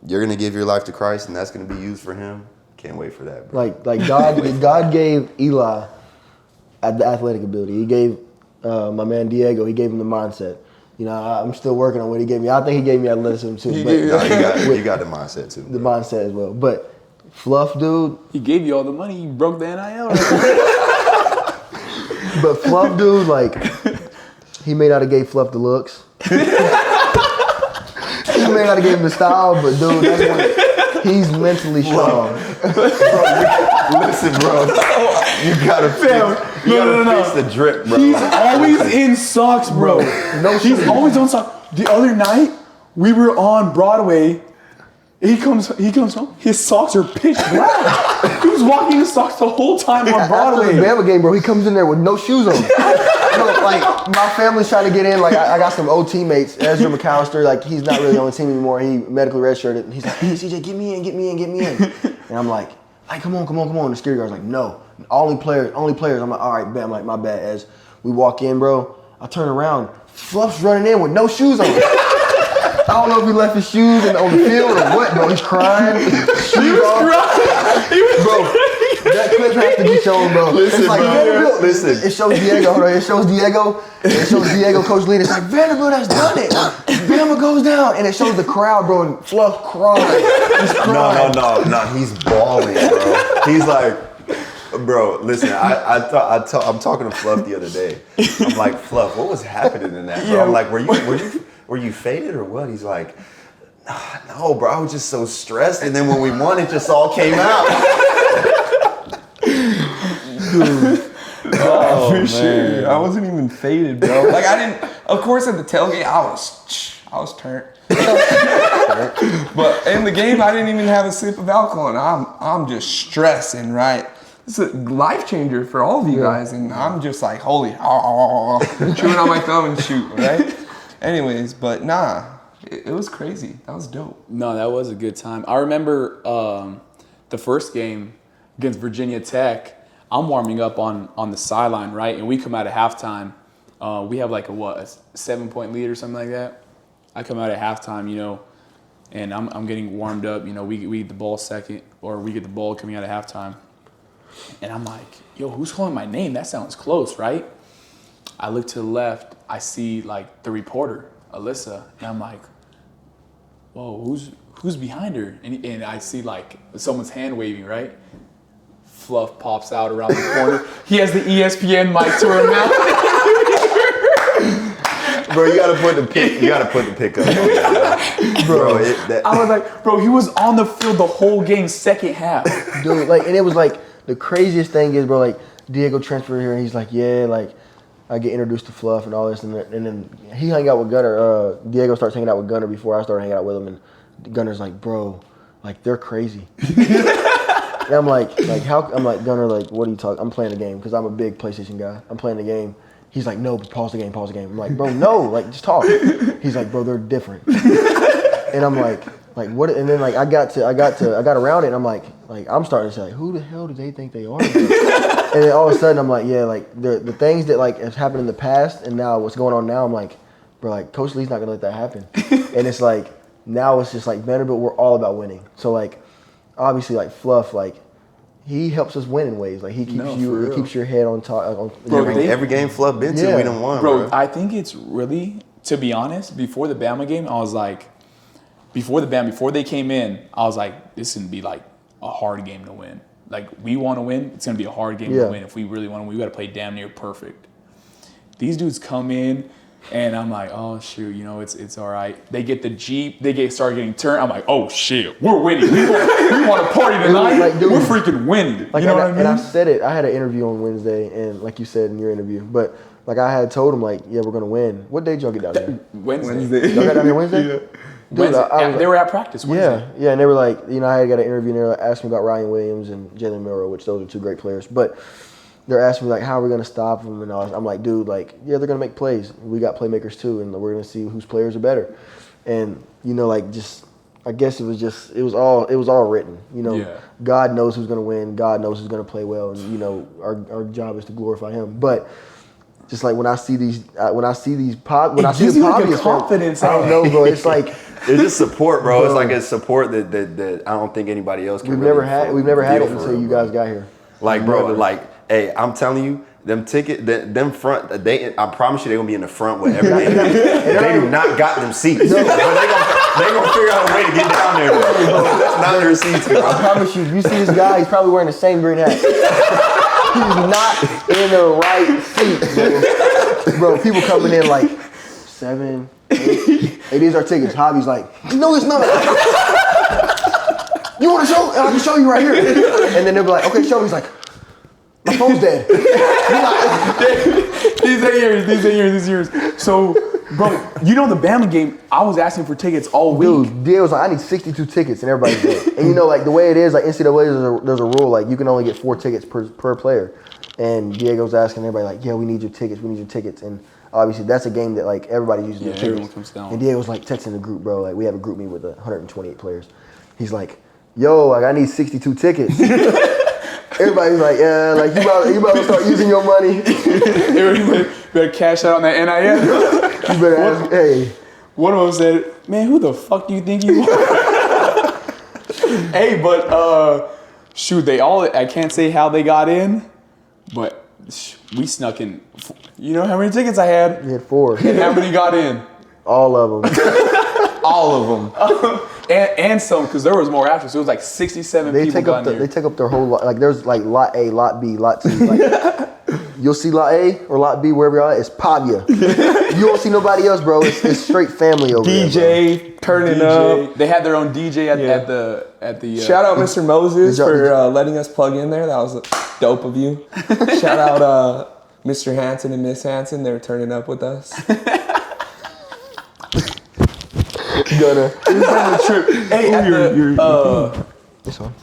you're gonna give your life to Christ, and that's gonna be used for Him. Can't wait for that, bro. Like God gave Eli the athletic ability. He gave my man Diego. He gave him the mindset. I'm still working on what he gave me. I think he gave me athleticism too. You got the mindset too. The mindset as well. But Fluff, dude. He gave you all the money. You broke the NIL. But Fluff, dude, like he may not have gave Fluff the looks. He may not have gave him the style, but dude, that's when he's mentally strong. Listen, bro. You gotta fix the drip, bro. He's always in socks, bro. He's always on socks. The other night, we were on Broadway. He comes home. His socks are pitch black. He was walking in socks the whole time on Broadway. After the Bama game, bro, he comes in there with no shoes on. Like my family's trying to get in. Like I got some old teammates. Ezra McAllister, like he's not really on the team anymore. He medically redshirted. And he's like, hey, CJ, get me in. And I'm like, come on. And the security guard's like, no, only players. I'm like, all right, bet. I'm like, my bad. As we walk in, bro, I turn around. Fluff's running in with no shoes on. I don't know if he left his shoes on the field or what, bro. He's crying. He was crying. Bro. That clip has to be shown, bro. Listen, bro. Listen. It shows Diego. Hold on. It shows Diego, Coach Lee. It's like, Vanderbilt has done it. Bama goes down. And it shows the crowd, bro. And Fluff crying. He's crying. No. He's bawling, bro. He's like, bro, listen, I'm talking to Fluff the other day. I'm like, Fluff, what was happening in that, bro? I'm like, were you faded or what? He's like, no, bro. I was just so stressed. And then when we won, it just all came out. Dude. Oh, for sure. I wasn't even faded, bro. Like of course at the tailgate, I was turned. But in the game, I didn't even have a sip of alcohol, and I'm just stressing, right? It's a life changer for all of you guys, and I'm just like, holy, chewing on my thumb and shoot, right? Anyways, but nah, it was crazy. That was dope. No, that was a good time. I remember the first game against Virginia Tech. I'm warming up on the sideline, right? And we come out at halftime. We have like a 7-point lead or something like that. I come out at halftime, and I'm getting warmed up. We get the ball second, or we get the ball coming out at halftime. And I'm like, yo, who's calling my name? That sounds close, right? I look to the left. I see like the reporter, Alyssa, and I'm like, whoa, who's behind her? And I see like someone's hand waving, right? Fluff pops out around the corner. He has the ESPN mic to her mouth. Bro, you gotta put the pick up. Bro, I was like, bro, he was on the field the whole game, second half. Dude, like, and it was like the craziest thing is, bro, like Diego transferred here, and he's like, yeah, like I get introduced to Fluff and all this, and then he hung out with Gunner. Diego starts hanging out with Gunner before I started hanging out with him, and Gunner's like, bro, like they're crazy. And I'm like Gunner, like what are you talking? I'm playing the game because I'm a big PlayStation guy. I'm playing the game. He's like, no, pause the game. I'm like, bro, no, like just talk. He's like, bro, they're different. And I'm like, like what? And then like I got around it, and I'm like I'm starting to say, like, who the hell do they think they are? And then all of a sudden I'm like, yeah, like the things that like have happened in the past, and now what's going on now, I'm like, bro, like Coach Lee's not gonna let that happen. And it's like now it's just like Vanderbilt, we're all about winning. So like obviously like Fluff, like he helps us win in ways. Like he keeps your head on top. Every game Fluff been to, we done won, bro. I think it's really, to be honest, before the Bama game, I was like, before they came in, I was like, this is gonna be like a hard game to win. Like we want to win, it's gonna be a hard game to win. If we really want to win, we got to play damn near perfect. These dudes come in. And I'm like, oh shoot, you know, it's all right. They get the Jeep, start getting turned. I'm like, oh shit, we're winning. We want to party tonight. Like, dude, we're freaking winning. Like, you know what I mean? And I said it. I had an interview on Wednesday, and like you said in your interview, but like I had told him, like, yeah, we're gonna win. What day did y'all get down there? Wednesday. Y'all got down here Wednesday? Yeah. Dude, Wednesday. They were at practice Wednesday. Yeah, and they were like, you know, I had got an interview, and they were asking me about Ryan Williams and Jalen Milroe, which those are two great players, but. They're asking me, like, how are we going to stop them? And I'm like, dude, like, yeah, they're going to make plays. We got playmakers, too, and we're going to see whose players are better. And, you know, like, just I guess it was all written. You know, God knows who's going to win. God knows who's going to play well. And, you know, our job is to glorify him. But just, like, when I see the Pavia confidence. I don't know, bro. It's like... It's just support, bro. It's like a support that I don't think anybody else can We've never had it until you guys got here. Like, bro, like... Hey, I'm telling you, them front, I promise you they're going to be in the front wherever they do. They do not got them seats. No. But they going to figure out a way to get down there. That's not their seats. I promise you, if you see this guy, he's probably wearing the same green hat. He's not in the right seat, bro. People coming in like 7, 8. Hey, these are tickets. Hobby's like, no, it's not. You want to show? I can show you right here. And then they'll be like, okay, show me. He's like, my phone's dead. These ain't yours. So, bro, you know the Bama game, I was asking for tickets all week. Dude, Diego was like, I need 62 tickets, and everybody's dead. And you know, like the way it is, like NCAA, there's a rule, like you can only get 4 tickets per player. And Diego's asking everybody, like, yeah, we need your tickets. And obviously, that's a game that like everybody's using their tickets. Everyone comes down. And Diego's like texting the group, bro. Like we have a group meet with 128 players. He's like, yo, like I need 62 tickets. Everybody's like, yeah, like you about to start using your money. You better cash out on that NIL. You better ask, hey. One of them said, man, who the fuck do you think you are? Hey, but shoot, I can't say how they got in, but we snuck in. You know how many tickets I had? You had 4. And how many got in? All of them. All of them. And some, because there was more after, so it was like 67 people got in there. They take up their whole lot. Like there's like lot A, lot B, lot C. Like, you'll see lot A or lot B, wherever you're at, it's Pavia. You won't see nobody else, bro. It's straight family over there. DJ, turning up. They had their own DJ at the Shout out Mr. Moses for letting us plug in there. That was dope of you. Shout out Mr. Hanson and Miss Hanson. They were turning up with us. Hey,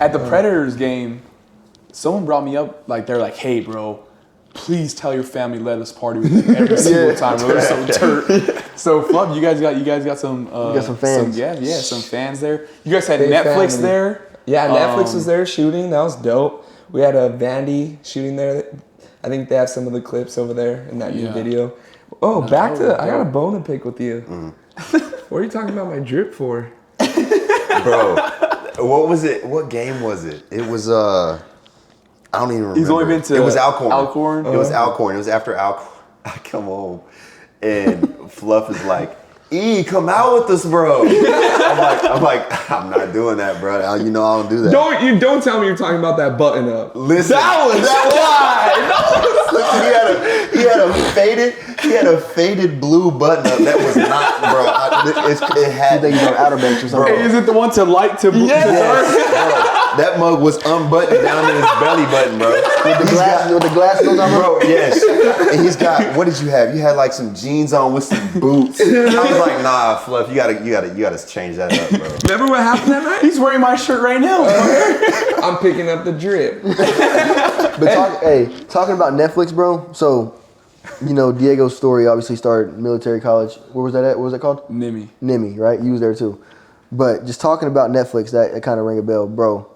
at the Predators game, someone brought me up. Like they're like, "Hey, bro, please tell your family let us party with you every single time." Bro, they're so turnt. So, Fluff, you guys got some. You got some fans. Some fans there. You guys had Netflix family. there. Yeah, Netflix was there shooting. That was dope. We had a Vandy shooting there. I think they have some of the clips over there in that new video. Oh, I got a bone to pick with you. What are you talking about my drip for? Bro, what was it? What game was it? It was, I don't even remember. He's only been to... It was Alcorn. Alcorn? It was Alcorn. It was after Alcorn. I come home, and Fluff is like, E, come out with us, bro. I'm not doing that, bro. You know I don't do that. Don't tell me you're talking about that button up. Listen, he had a faded blue button up that was not, bro. It had. You think you're on Outer Banks or something? Hey, is it the one to light to blue? Yes. That mug was unbuttoned down to his belly button, bro. With the glasses on, bro. Yes. And he's got. What did you have? You had like some jeans on with some boots. I was like, nah, Fluff, you gotta change that up, bro. Remember what happened that night? He's wearing my shirt right now. I'm picking up the drip. But talking about Netflix, bro. So, you know, Diego's story obviously started military college. Where was that at? What was it called? Nimi, right? You was there too. But just talking about Netflix, that kind of ring a bell, bro.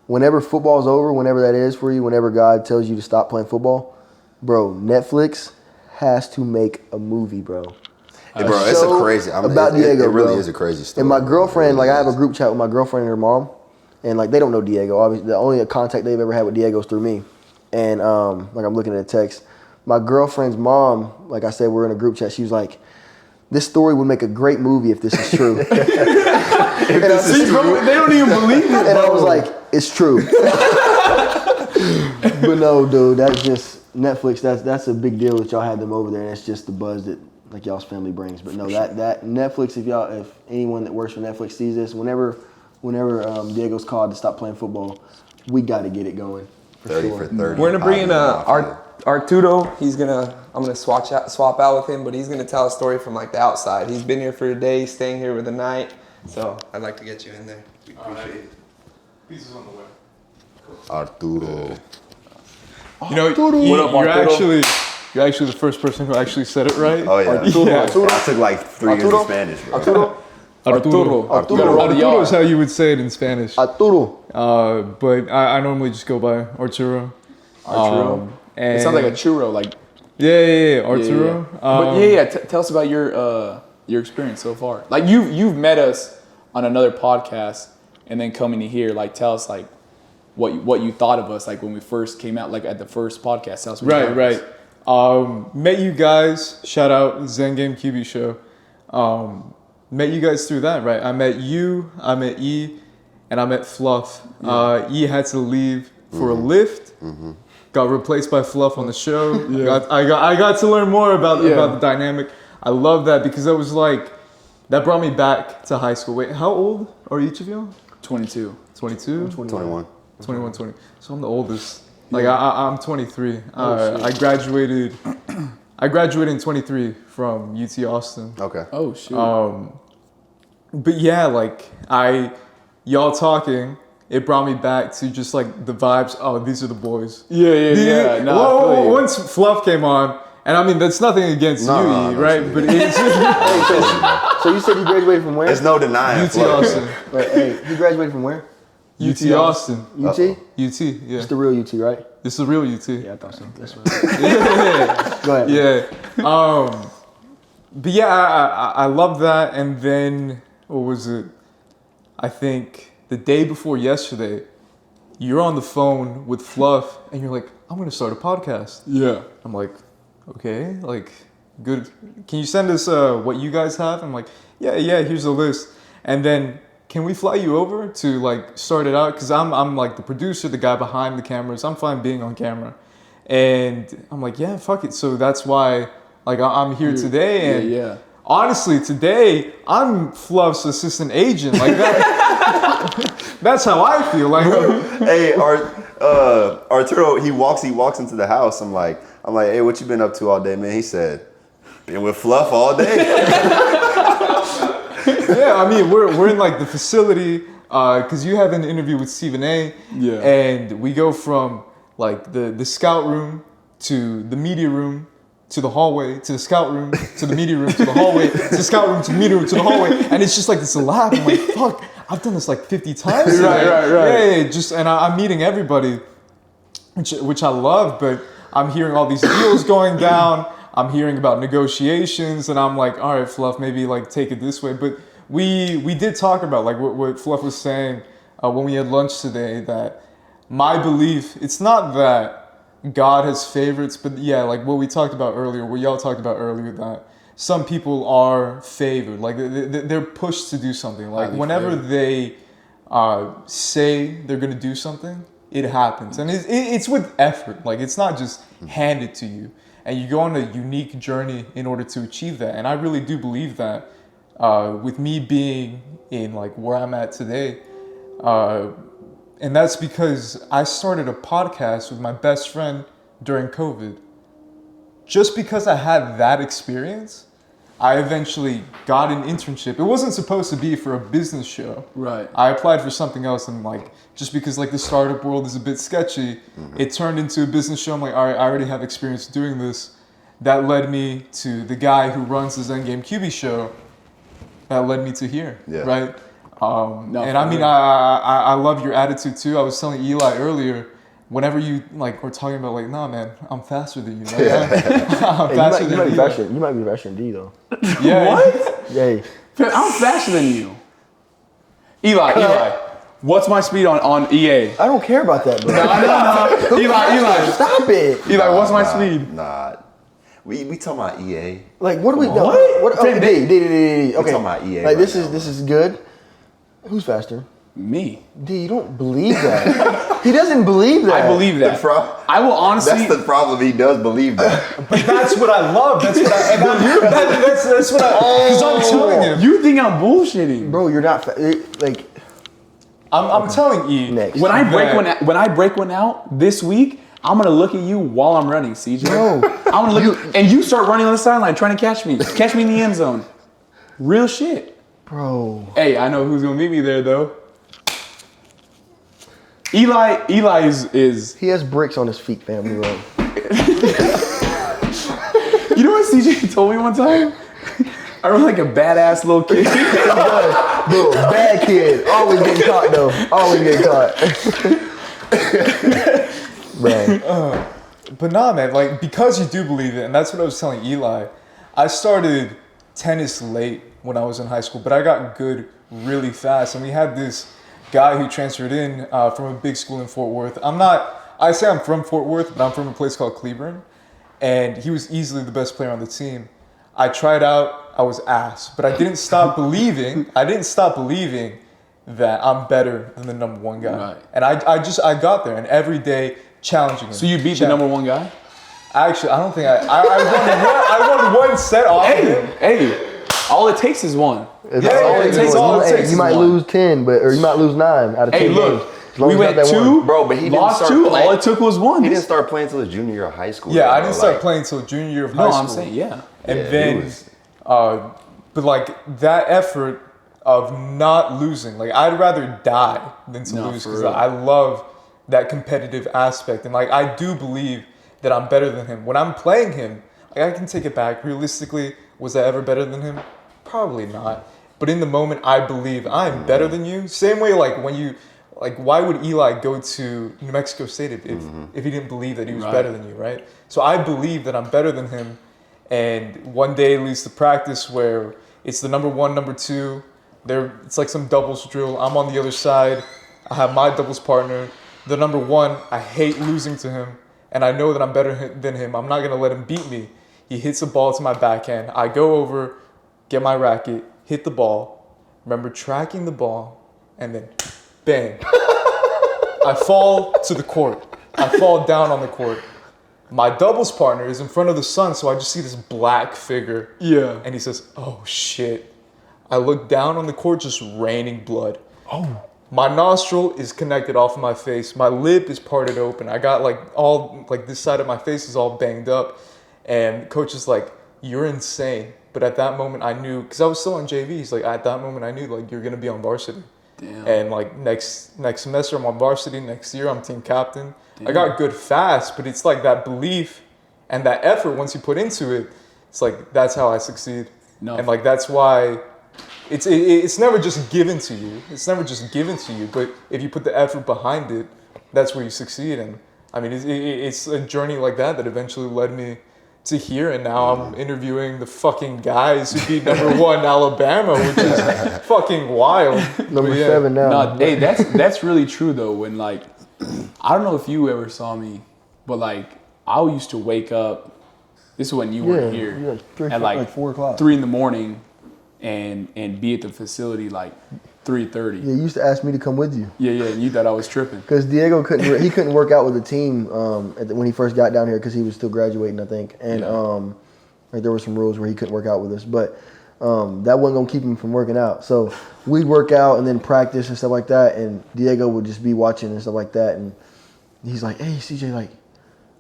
Whenever football's over, whenever that is for you, whenever God tells you to stop playing football, bro, Netflix has to make a movie, bro. Hey, bro, it's a crazy. About Diego, it really bro. is a crazy story. And my girlfriend, It really like I have a is. group chat with my girlfriend and her mom, and like they don't know Diego. Obviously, the only contact they've ever had with Diego is through me. And like I'm looking at a text. My girlfriend's mom, like I said, we're in a group chat. She was like, "This story would make a great movie if this is true." Bro, they don't even believe it. And I was like, "It's true." But no, dude, that's just Netflix. That's a big deal that y'all had them over there, and it's just the buzz that like y'all's family brings. But no, that Netflix. If anyone that works for Netflix sees this, whenever Diego's called to stop playing football, we got to get it going. 30 for 30. We're gonna bring in Pavia. Arturo. I'm gonna swap out with him, but he's gonna tell a story from like the outside. He's been here for a day, staying here with the night. So I'd like to get you in there. We appreciate it. Pieces on the way. Arturo. You know, What up, Arturo? you're actually the first person who actually said it right. Oh, yeah. Arturo. I took like 3 years of Spanish, bro. Arturo. Arturo. Arturo is how you would say it in Spanish. Arturo. But I normally just go by Arturo. Arturo. And It sounds like a churro, like. yeah, Arturo. But tell us about your experience so far. Like you've met us on another podcast, and then coming to here, like tell us like what you thought of us, like when we first came out, like at the first podcast. Tell us what you thought of us. Met you guys. Shout out Zen Game QB show. Met you guys through that, right? I met you. I met E, and I met Fluff. E had to leave for a lift. Got replaced by Fluff on the show. I got to learn more about the dynamic. I love that because that was like that brought me back to high school. Wait, how old are each of you? 22. 22? 21. 21, 20. So I'm the oldest. Like I'm 23. I graduated in 23 from UT Austin. Okay. Oh shoot. But yeah, like y'all talking, it brought me back to just like the vibes. Oh, these are the boys. Yeah. No, I feel you. Once Fluff came on, and I mean that's nothing against No, you, no, E, no, right? it's- But it's So you said you graduated from where? There's no denying. UT Fluff. Austin. Wait, hey, you graduated from where? UT Austin. UT? UT, yeah. It's the real UT, right? This is the real UT. Yeah, I thought so. That's right. Go ahead. Yeah. But yeah, I love that. And then, what was it? I think the day before yesterday, you're on the phone with Fluff and you're like, I'm going to start a podcast. Yeah. I'm like, okay, like, good. Can you send us what you guys have? I'm like, yeah, here's the list. And then, can we fly you over to like start it out? Because I'm like the producer, the guy behind the cameras. I'm fine being on camera. And I'm like, yeah, fuck it. So that's why like I'm here today. And Yeah. honestly, today I'm Fluff's assistant agent. Like that. That's how I feel. Like, Hey, Arturo, he walks into the house. I'm like, hey, what you been up to all day, man? He said, been with Fluff all day. yeah, I mean, we're in like the facility because you have an interview with Stephen A. Yeah. And we go from like the scout room to the media room to the hallway to the scout room to the media room to the hallway to the scout room to the media room to the hallway, and it's just like this lab. I'm like, fuck, I've done this like 50 times. Today. Right. Yeah, just and I'm meeting everybody, which I love, but I'm hearing all these deals going down. I'm hearing about negotiations, and I'm like, all right, Fluff, maybe like take it this way. But we did talk about like what Fluff was saying when we had lunch today, that my belief, it's not that God has favorites, but yeah, like what we talked about earlier, what y'all talked about earlier, that some people are favored, like they're pushed to do something. Like whenever they say they're gonna do something, it happens, and it's with effort. Like it's not just handed to you, and you go on a unique journey in order to achieve that. And I really do believe that with me being in like where I'm at today, and that's because I started a podcast with my best friend during COVID. Just because I had that experience, I eventually got an internship. It wasn't supposed to be for a business show. Right. I applied for something else, and like, just because like the startup world is a bit sketchy, it turned into a business show. I'm like, all right, I already have experience doing this. That led me to the guy who runs the Zen Game QB show. That led me to here, Yeah. right? And I mean, I love your attitude too. I was telling Eli earlier, whenever you like were talking about like, nah, man, I'm faster than you. Like, I'm faster than you. You might be faster than D though. Yeah. What? Yeah. I'm faster than you. Eli, what's my speed on EA? I don't care about that, bro. No. Eli. Stop it. Eli, what's my speed? Nah. We talking about EA. Like, what are we doing? What? Okay, D. Okay. talking about EA Like, right this now, is good. Who's faster? Me. D, you don't believe that. He doesn't believe that. I believe that. I will honestly. That's the problem. He does believe that. But that's what I love. That's what that's what I. Because I'm telling him. You think I'm bullshitting, Bro, you're not like. I'm telling E. Next. When I break one out this week, I'm gonna look at you while I'm running, CJ. No. I'm gonna look at, and you start running on the sideline trying to catch me in the end zone. Real shit. Bro. Hey, I know who's gonna meet me there though. Eli is. He has bricks on his feet, family road. You know what CJ told me one time? I was like a badass little kid. Bro, bad kid. Always getting caught though. Always getting caught. Bro. But nah, man, like, because you do believe it, and that's what I was telling Eli, I started tennis late when I was in high school, but I got good really fast. And we had this guy who transferred in from a big school in Fort Worth. I say I'm from Fort Worth, but I'm from a place called Cleburne. And he was easily the best player on the team. I tried out, I was ass, but I didn't stop believing that I'm better than the number one guy. Right. And I got there, and every day challenging him. So you beat the number one guy? Actually, I don't think I won one set off of him. Hey, all it takes is one. You might lose 10, or you might lose 9 out of 10 Hey, games. look, As long we as you went got that 2, one. Bro, but he lost didn't start 2. playing. All it took was 1. He didn't start playing until his junior year of high school. Yeah, I bro. didn't start Like, playing until junior year of high No, school. I'm saying, yeah. And Yeah, then, he was- but like that effort of not losing, like I'd rather die than to No, lose for because real. I love that competitive aspect. And like I do believe that I'm better than him. When I'm playing him, like I can take it back. Realistically, was I ever better than him? Probably not. But in the moment, I believe I'm better than you. Same way, like when you, like why would Eli go to New Mexico State if he didn't believe that he was Right. better than you, right? So I believe that I'm better than him. And one day leads to practice where it's the number 1, number 2. It's like some doubles drill. I'm on the other side. I have my doubles partner. The number 1, I hate losing to him. And I know that I'm better than him. I'm not going to let him beat me. He hits a ball to my backhand. I go over, get my racket, hit the ball. Remember tracking the ball, and then bang. I fall to the court. I fall down on the court. My doubles partner is in front of the sun, so I just see this black figure. Yeah. And he says, "Oh shit." I look down on the court, just raining blood. Oh. My nostril is connected off of my face. My lip is parted open. I got this side of my face is all banged up. And coach is like, "You're insane." But at that moment I knew, because I was still on JV, he's like, at that moment I knew, like, you're going to be on varsity. Damn. And like next semester I'm on varsity, next year I'm team captain. Damn. I got good fast, but it's like that belief and that effort once you put into it, it's like, that's how I succeed. No. And like, that's why it's never just given to you. It's never just given to you, but if you put the effort behind it, that's where you succeed. And I mean, it's a journey like that eventually led me to here, and now I'm interviewing the fucking guys who beat number 1 Alabama, which is fucking wild. Number 7 now. No, hey, that's really true though. When like, I don't know if you ever saw me, but like I used to wake up. This is when you weren't here. Yeah, at like 4 o'clock. 3 a.m. and be at the facility like 3:30. Yeah, you used to ask me to come with you. Yeah, and you thought I was tripping. Because Diego couldn't work out with the team when he first got down here because he was still graduating, I think. And like there were some rules where he couldn't work out with us. But that wasn't going to keep him from working out. So we'd work out and then practice and stuff like that. And Diego would just be watching and stuff like that. And he's like, "Hey, CJ, like,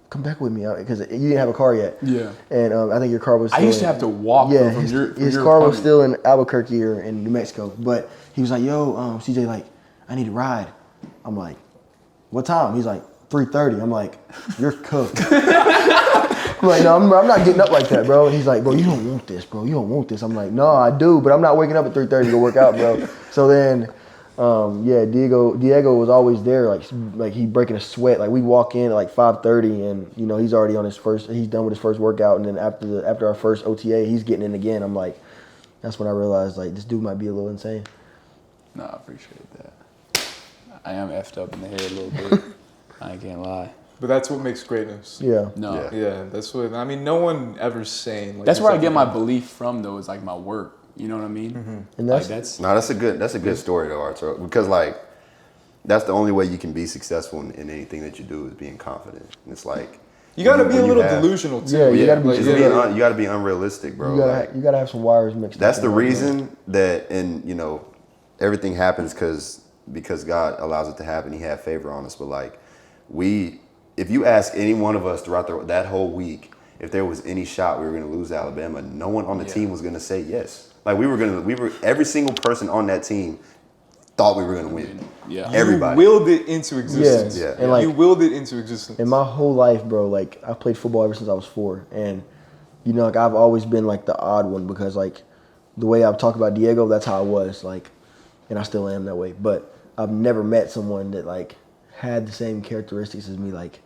come back with me," because you didn't have a car yet. Yeah. And I think your car was still I used to have to walk. Yeah, from his your car was apartment. still in Albuquerque or in New Mexico. But he was like, "Yo, CJ, like, I need a ride." I'm like, "What time?" He's like, 3:30. I'm like, "You're cooked." I'm like, no, I'm not getting up like that, bro. And he's like, bro, you don't want this, bro. You don't want this. I'm like, no, I do, but I'm not waking up at 3:30 to go work out, bro. So then, Diego was always there, like he breaking a sweat. Like we walk in at like 5:30, and you know he's already on he's done with his first workout, and then after our first OTA, he's getting in again. I'm like, that's when I realized like this dude might be a little insane. No, I appreciate that. I am effed up in the head a little bit. I ain't gonna lie. But that's what makes greatness. Yeah. No. Yeah, that's what, I mean, no one ever's sane. Like That's where I get my yourself. belief from, though, is like my work. You know what I mean? And Like that's No, that's a good story though, Arturo. Because like that's the only way you can be successful in anything that you do is being confident. And it's like You gotta be a when little have- delusional too. Yeah, you gotta be- like, Just you gotta be unrealistic, bro. Like, you gotta have some wires mixed. that's up the in there, reason that, and you know, everything happens because God allows it to happen. He had favor on us. But like if you ask any one of us throughout that whole week if there was any shot we were going to lose Alabama, no one on the team was going to say yes. Like every single person on that team thought we were going to win. Yeah. Everybody. You willed it into existence. Yeah. And like You willed it into existence. in my whole life, bro, like I played football ever since I was 4, and you know, like I've always been like the odd one because like the way I've talked about Diego, that's how I was, like, and I still am that way. But I've never met someone that like had the same characteristics as me. Like,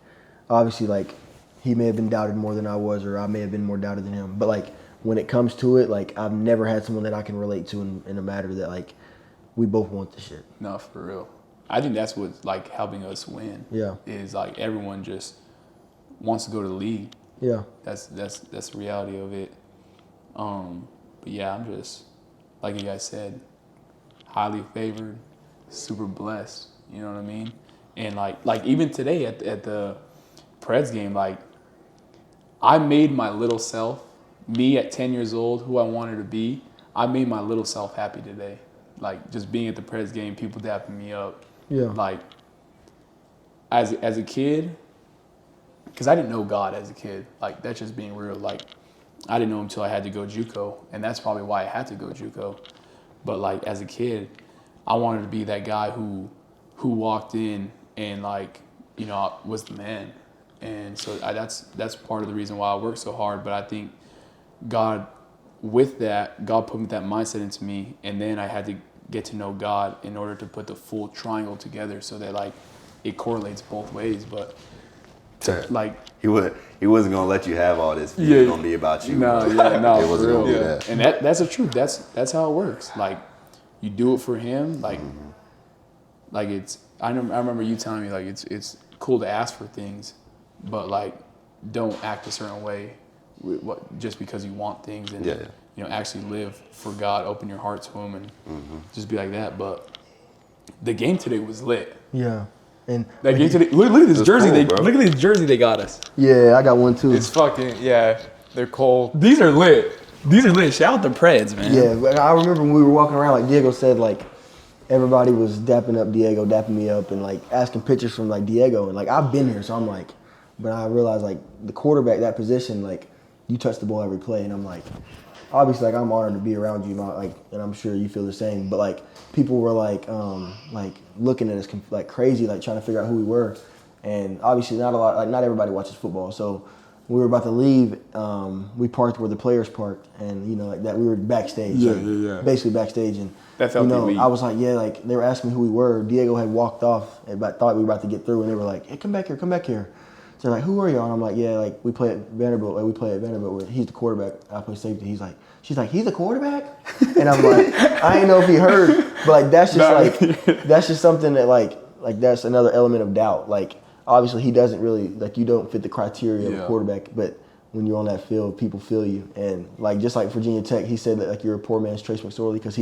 obviously, like he may have been doubted more than I was, or I may have been more doubted than him. But like when it comes to it, like I've never had someone that I can relate to in a matter that like we both want the shit. No, for real. I think that's what's like helping us win. Yeah. Is like everyone just wants to go to the league. Yeah. That's the reality of it. But yeah, I'm just like you guys said, highly favored, super blessed. You know what I mean? And like even today at the Preds game, like I made my little self, me at 10 years old, who I wanted to be. I made my little self happy today. Like just being at the Preds game, people dapping me up. Yeah. Like as a kid, because I didn't know God as a kid. Like that's just being real. Like I didn't know him until I had to go JUCO, and that's probably why I had to go JUCO. But like as a kid, I wanted to be that guy who walked in and like, you know, was the man. And so that's part of the reason why I work so hard. But I think God put that mindset into me, and then I had to get to know God in order to put the full triangle together so that like it correlates both ways. But like he wasn't gonna let you have all this. It was gonna be about you. No, bro. yeah, no, it wasn't for gonna be real. that. And that's the truth. That's how it works. Like you do it for him. Like like it's. I remember you telling me like it's cool to ask for things, but like don't act a certain way just because you want things, and you know, actually live for God. Open your heart to him, and just be like that. But the game today was lit. Yeah. And That game today. Look at this jersey. cool, bro. Look at this jersey they got us. yeah, I got one too. It's fucking, yeah, they're cold. These are lit. These are lit. Shout out the Preds, man. Yeah, but I remember when we were walking around, like Diego said, like everybody was dapping up Diego, dapping me up, and like asking pictures from like Diego, and like I've been here, so I'm like, but I realized like the quarterback, that position, like you touch the ball every play, and I'm like, obviously like I'm honored to be around you, like, and I'm sure you feel the same, but like people were like looking at us like crazy, like trying to figure out who we were, and obviously not everybody watches football, so. We were about to leave. We parked where the players parked, and you know, like that. We were backstage. Yeah. Basically backstage, and That felt you know, elite. I was like, yeah, like they were asking me who we were. Diego had walked off, and thought we were about to get through, and they were like, "Hey, come back here." So they're like, "Who are you?" And I'm like, "Yeah, like we play at Vanderbilt. Like we play at Vanderbilt. He's the quarterback. I play safety." She's like, "He's the quarterback?" And I'm like, I didn't know if he heard, but like that's just that's just something that like that's another element of doubt. Like. Obviously, he doesn't really, like, you don't fit the criteria of a quarterback, but when you're on that field, people feel you. And, like, just like Virginia Tech, he said that, like, you're a poor man's Trace McSorley because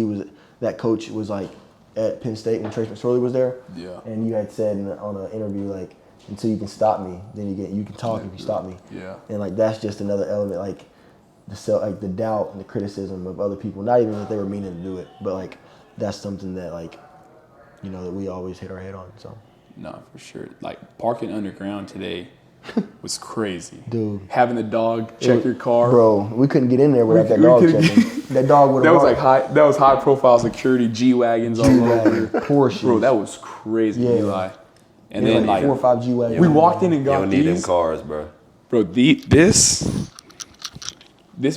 that coach was, like, at Penn State when Trace McSorley was there. Yeah. And you had said on an interview, like, until you can stop me, then you can talk if you stop me. Yeah. And, like, that's just another element, like, the doubt and the criticism of other people. Not even that they were meaning to do it, but, like, that's something that, like, you know, that we always hit our head on, so. No, for sure. Like parking underground today was crazy. Dude. Having the dog check your car. Bro, we couldn't get in there without that dog checking. That dog would have that was high profile security, G-Wagons all over. Porsche. Bro, that was crazy, Eli. And then like 4 or 5 G-Wagons. we walked in and You got don't need them these. cars, bro. Bro, this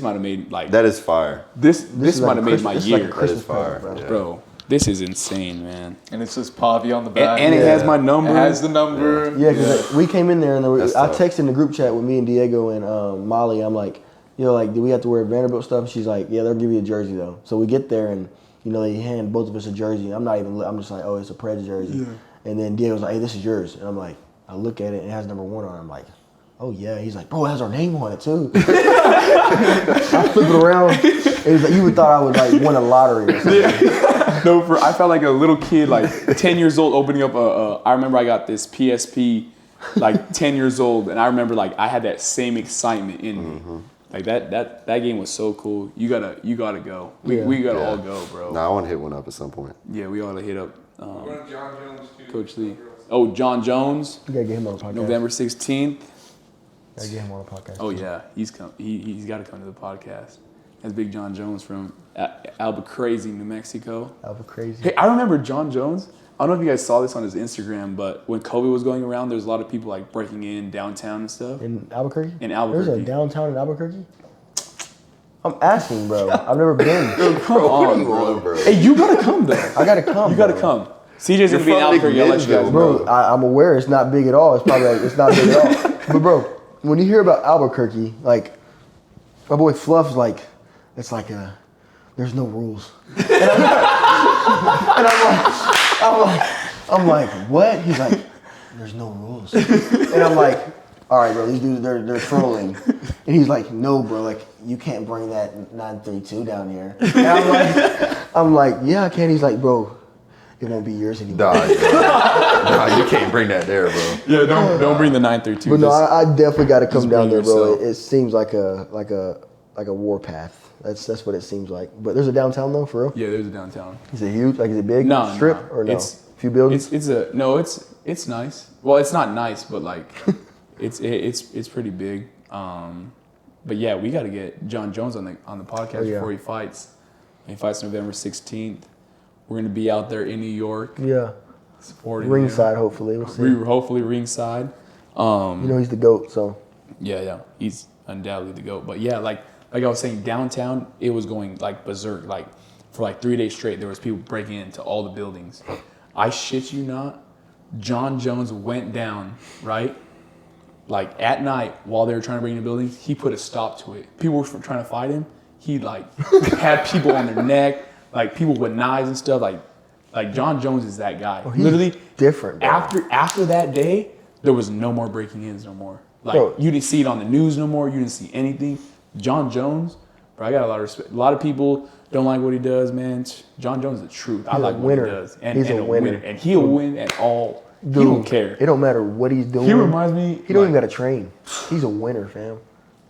might have made like That is fire. this is might like have made my Christmas- year, It's like a Christmas fire, present, bro. yeah. bro. This is insane, man. And it says Pavia on the back. And it has my number. It has the number. Yeah, because we came in there and That's I tough. texted in the group chat with me and Diego and Molly. I'm like, yo, like, do we have to wear Vanderbilt stuff? She's like, yeah, they'll give you a jersey though. So we get there and they hand both of us a jersey. I'm just like, oh, it's a Preds jersey. Yeah. And then Diego's like, hey, this is yours. And I'm like, I look at it and it has number 1 on it. I'm like, oh yeah. He's like, bro, it has our name on it too. I flip it around. It was like, you would thought I would like win a lottery or something. No, I felt like a little kid, like 10 years old, opening up I remember I got this PSP, like 10 years old, and I remember like I had that same excitement in me. Like that game was so cool. You gotta go. We gotta all go, bro. Nah, I want to hit one up at some point. Yeah, we ought to hit up Coach Lee. Oh, John Jones, You gotta get him on the podcast. November 16th. Gotta get him on the podcast. Oh yeah, he's got to come to the podcast. That's Big John Jones from Albuquerque, New Mexico. Crazy. Hey, I remember John Jones. I don't know if you guys saw this on his Instagram, but when COVID was going around, there's a lot of people like breaking in downtown and stuff. In Albuquerque? In Albuquerque. There's a downtown in Albuquerque? I'm asking, bro. I've never been. Come on, bro. Hey, you gotta come though. I gotta come. You gotta bro. come. CJ's gonna be in from Albuquerque. I'll let you guys McMinnville, know. Bro, I'm aware it's not big at all. It's probably like, it's not big at all. But bro, when you hear about Albuquerque, like my boy Fluff's like, it's like there's no rules. And I'm like, what? He's like, there's no rules. And I'm like, all right, bro, these dudes they're trolling. And he's like, no, bro, like you can't bring that 932 down here. And I'm like, yeah, I can. He's like, bro, it won't be yours anymore. Nah, you can't bring that there, bro. Yeah, don't bring the 932. But no, I definitely got to come just down bring there, bro. yourself. It seems like a warpath. That's what it seems like. But there's a downtown though, for real. Yeah, there's a downtown. Is it huge? Like, is it big? No, Strip or no? It's a few buildings. It's nice. Well, it's not nice, but like it's pretty big. But yeah, we got to get John Jones on the podcast before he fights. He fights November 16th. We're gonna be out there in New York Yeah. supporting Ringside, hopefully. We'll see. Hopefully ringside. He's the GOAT, so. Yeah, he's undoubtedly the GOAT. But yeah, like I was saying, downtown, it was going like berserk. Like for like 3 days straight, there was people breaking into all the buildings. I shit you not, John Jones went down, right? Like at night while they were trying to break into buildings, he put a stop to it. People were trying to fight him. He like had people on their neck, like people with knives and stuff. Like John Jones is that guy. He's Literally different, bro. after that day, there was no more breaking ins no more. Like Bro. you didn't see it on the news no more. You didn't see anything. John Jones, bro, I got a lot of respect. A lot of people don't like what he does, man. John Jones is the truth. I He's a like what winner. he does. He's a winner. And he'll win at all. Dude, he don't care. It don't matter what he's doing. He reminds me. He don't like, even got to train. He's a winner, fam.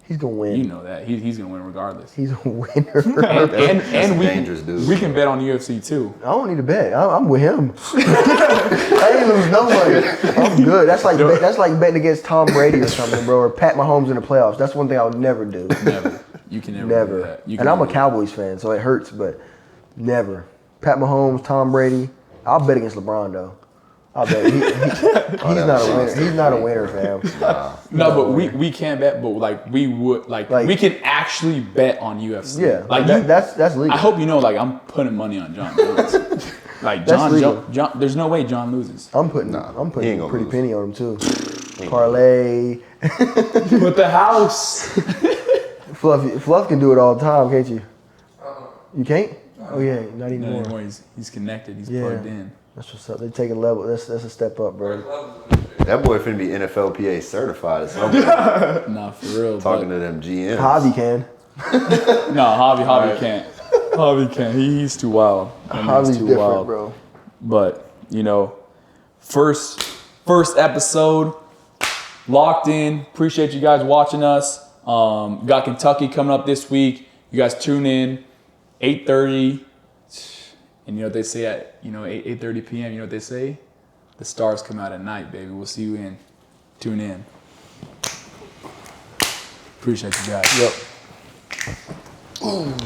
He's gonna win. You know that. He's gonna win regardless. He's a winner. And a we dangerous dude. we can bet on UFC too. I don't need to bet. I'm with him. I ain't lose no money. I'm good. That's like betting against Tom Brady or something, bro, or Pat Mahomes in the playoffs. That's one thing I would never do. Never. You can never. Do Never. that. You can And I'm a never. Cowboys fan, so it hurts, but never. Pat Mahomes, Tom Brady. I'll bet against LeBron though. I'll bet. He's not a winner. He's not a winner, fam. No, but we can't bet, but like we would like we can actually bet on UFC. Yeah, like that's legal. I hope you know, like I'm putting money on John Jones. Like That's legal. John, there's no way John loses. I'm putting he a ain't pretty gonna lose. penny on him too. Parlay. Put the house. Fluff can do it all the time, can't you? You can't? Oh yeah, not Not anymore. anymore. He's connected. He's Yeah. plugged in. That's what's up. They take a level. That's a step up, bro. That boy finna be NFLPA certified or something. Nah, for real. Talking to them GMs. Javi can. No, Javi can't. Javi can't. He's too wild. That man's Javi's too different, wild. bro. But first episode, locked in. Appreciate you guys watching us. Got Kentucky coming up this week. You guys tune in 8:30, and you know what they say at 8:30 p.m. You know what they say? The stars come out at night, baby. We'll see you in. Tune in. Appreciate you guys. Yep.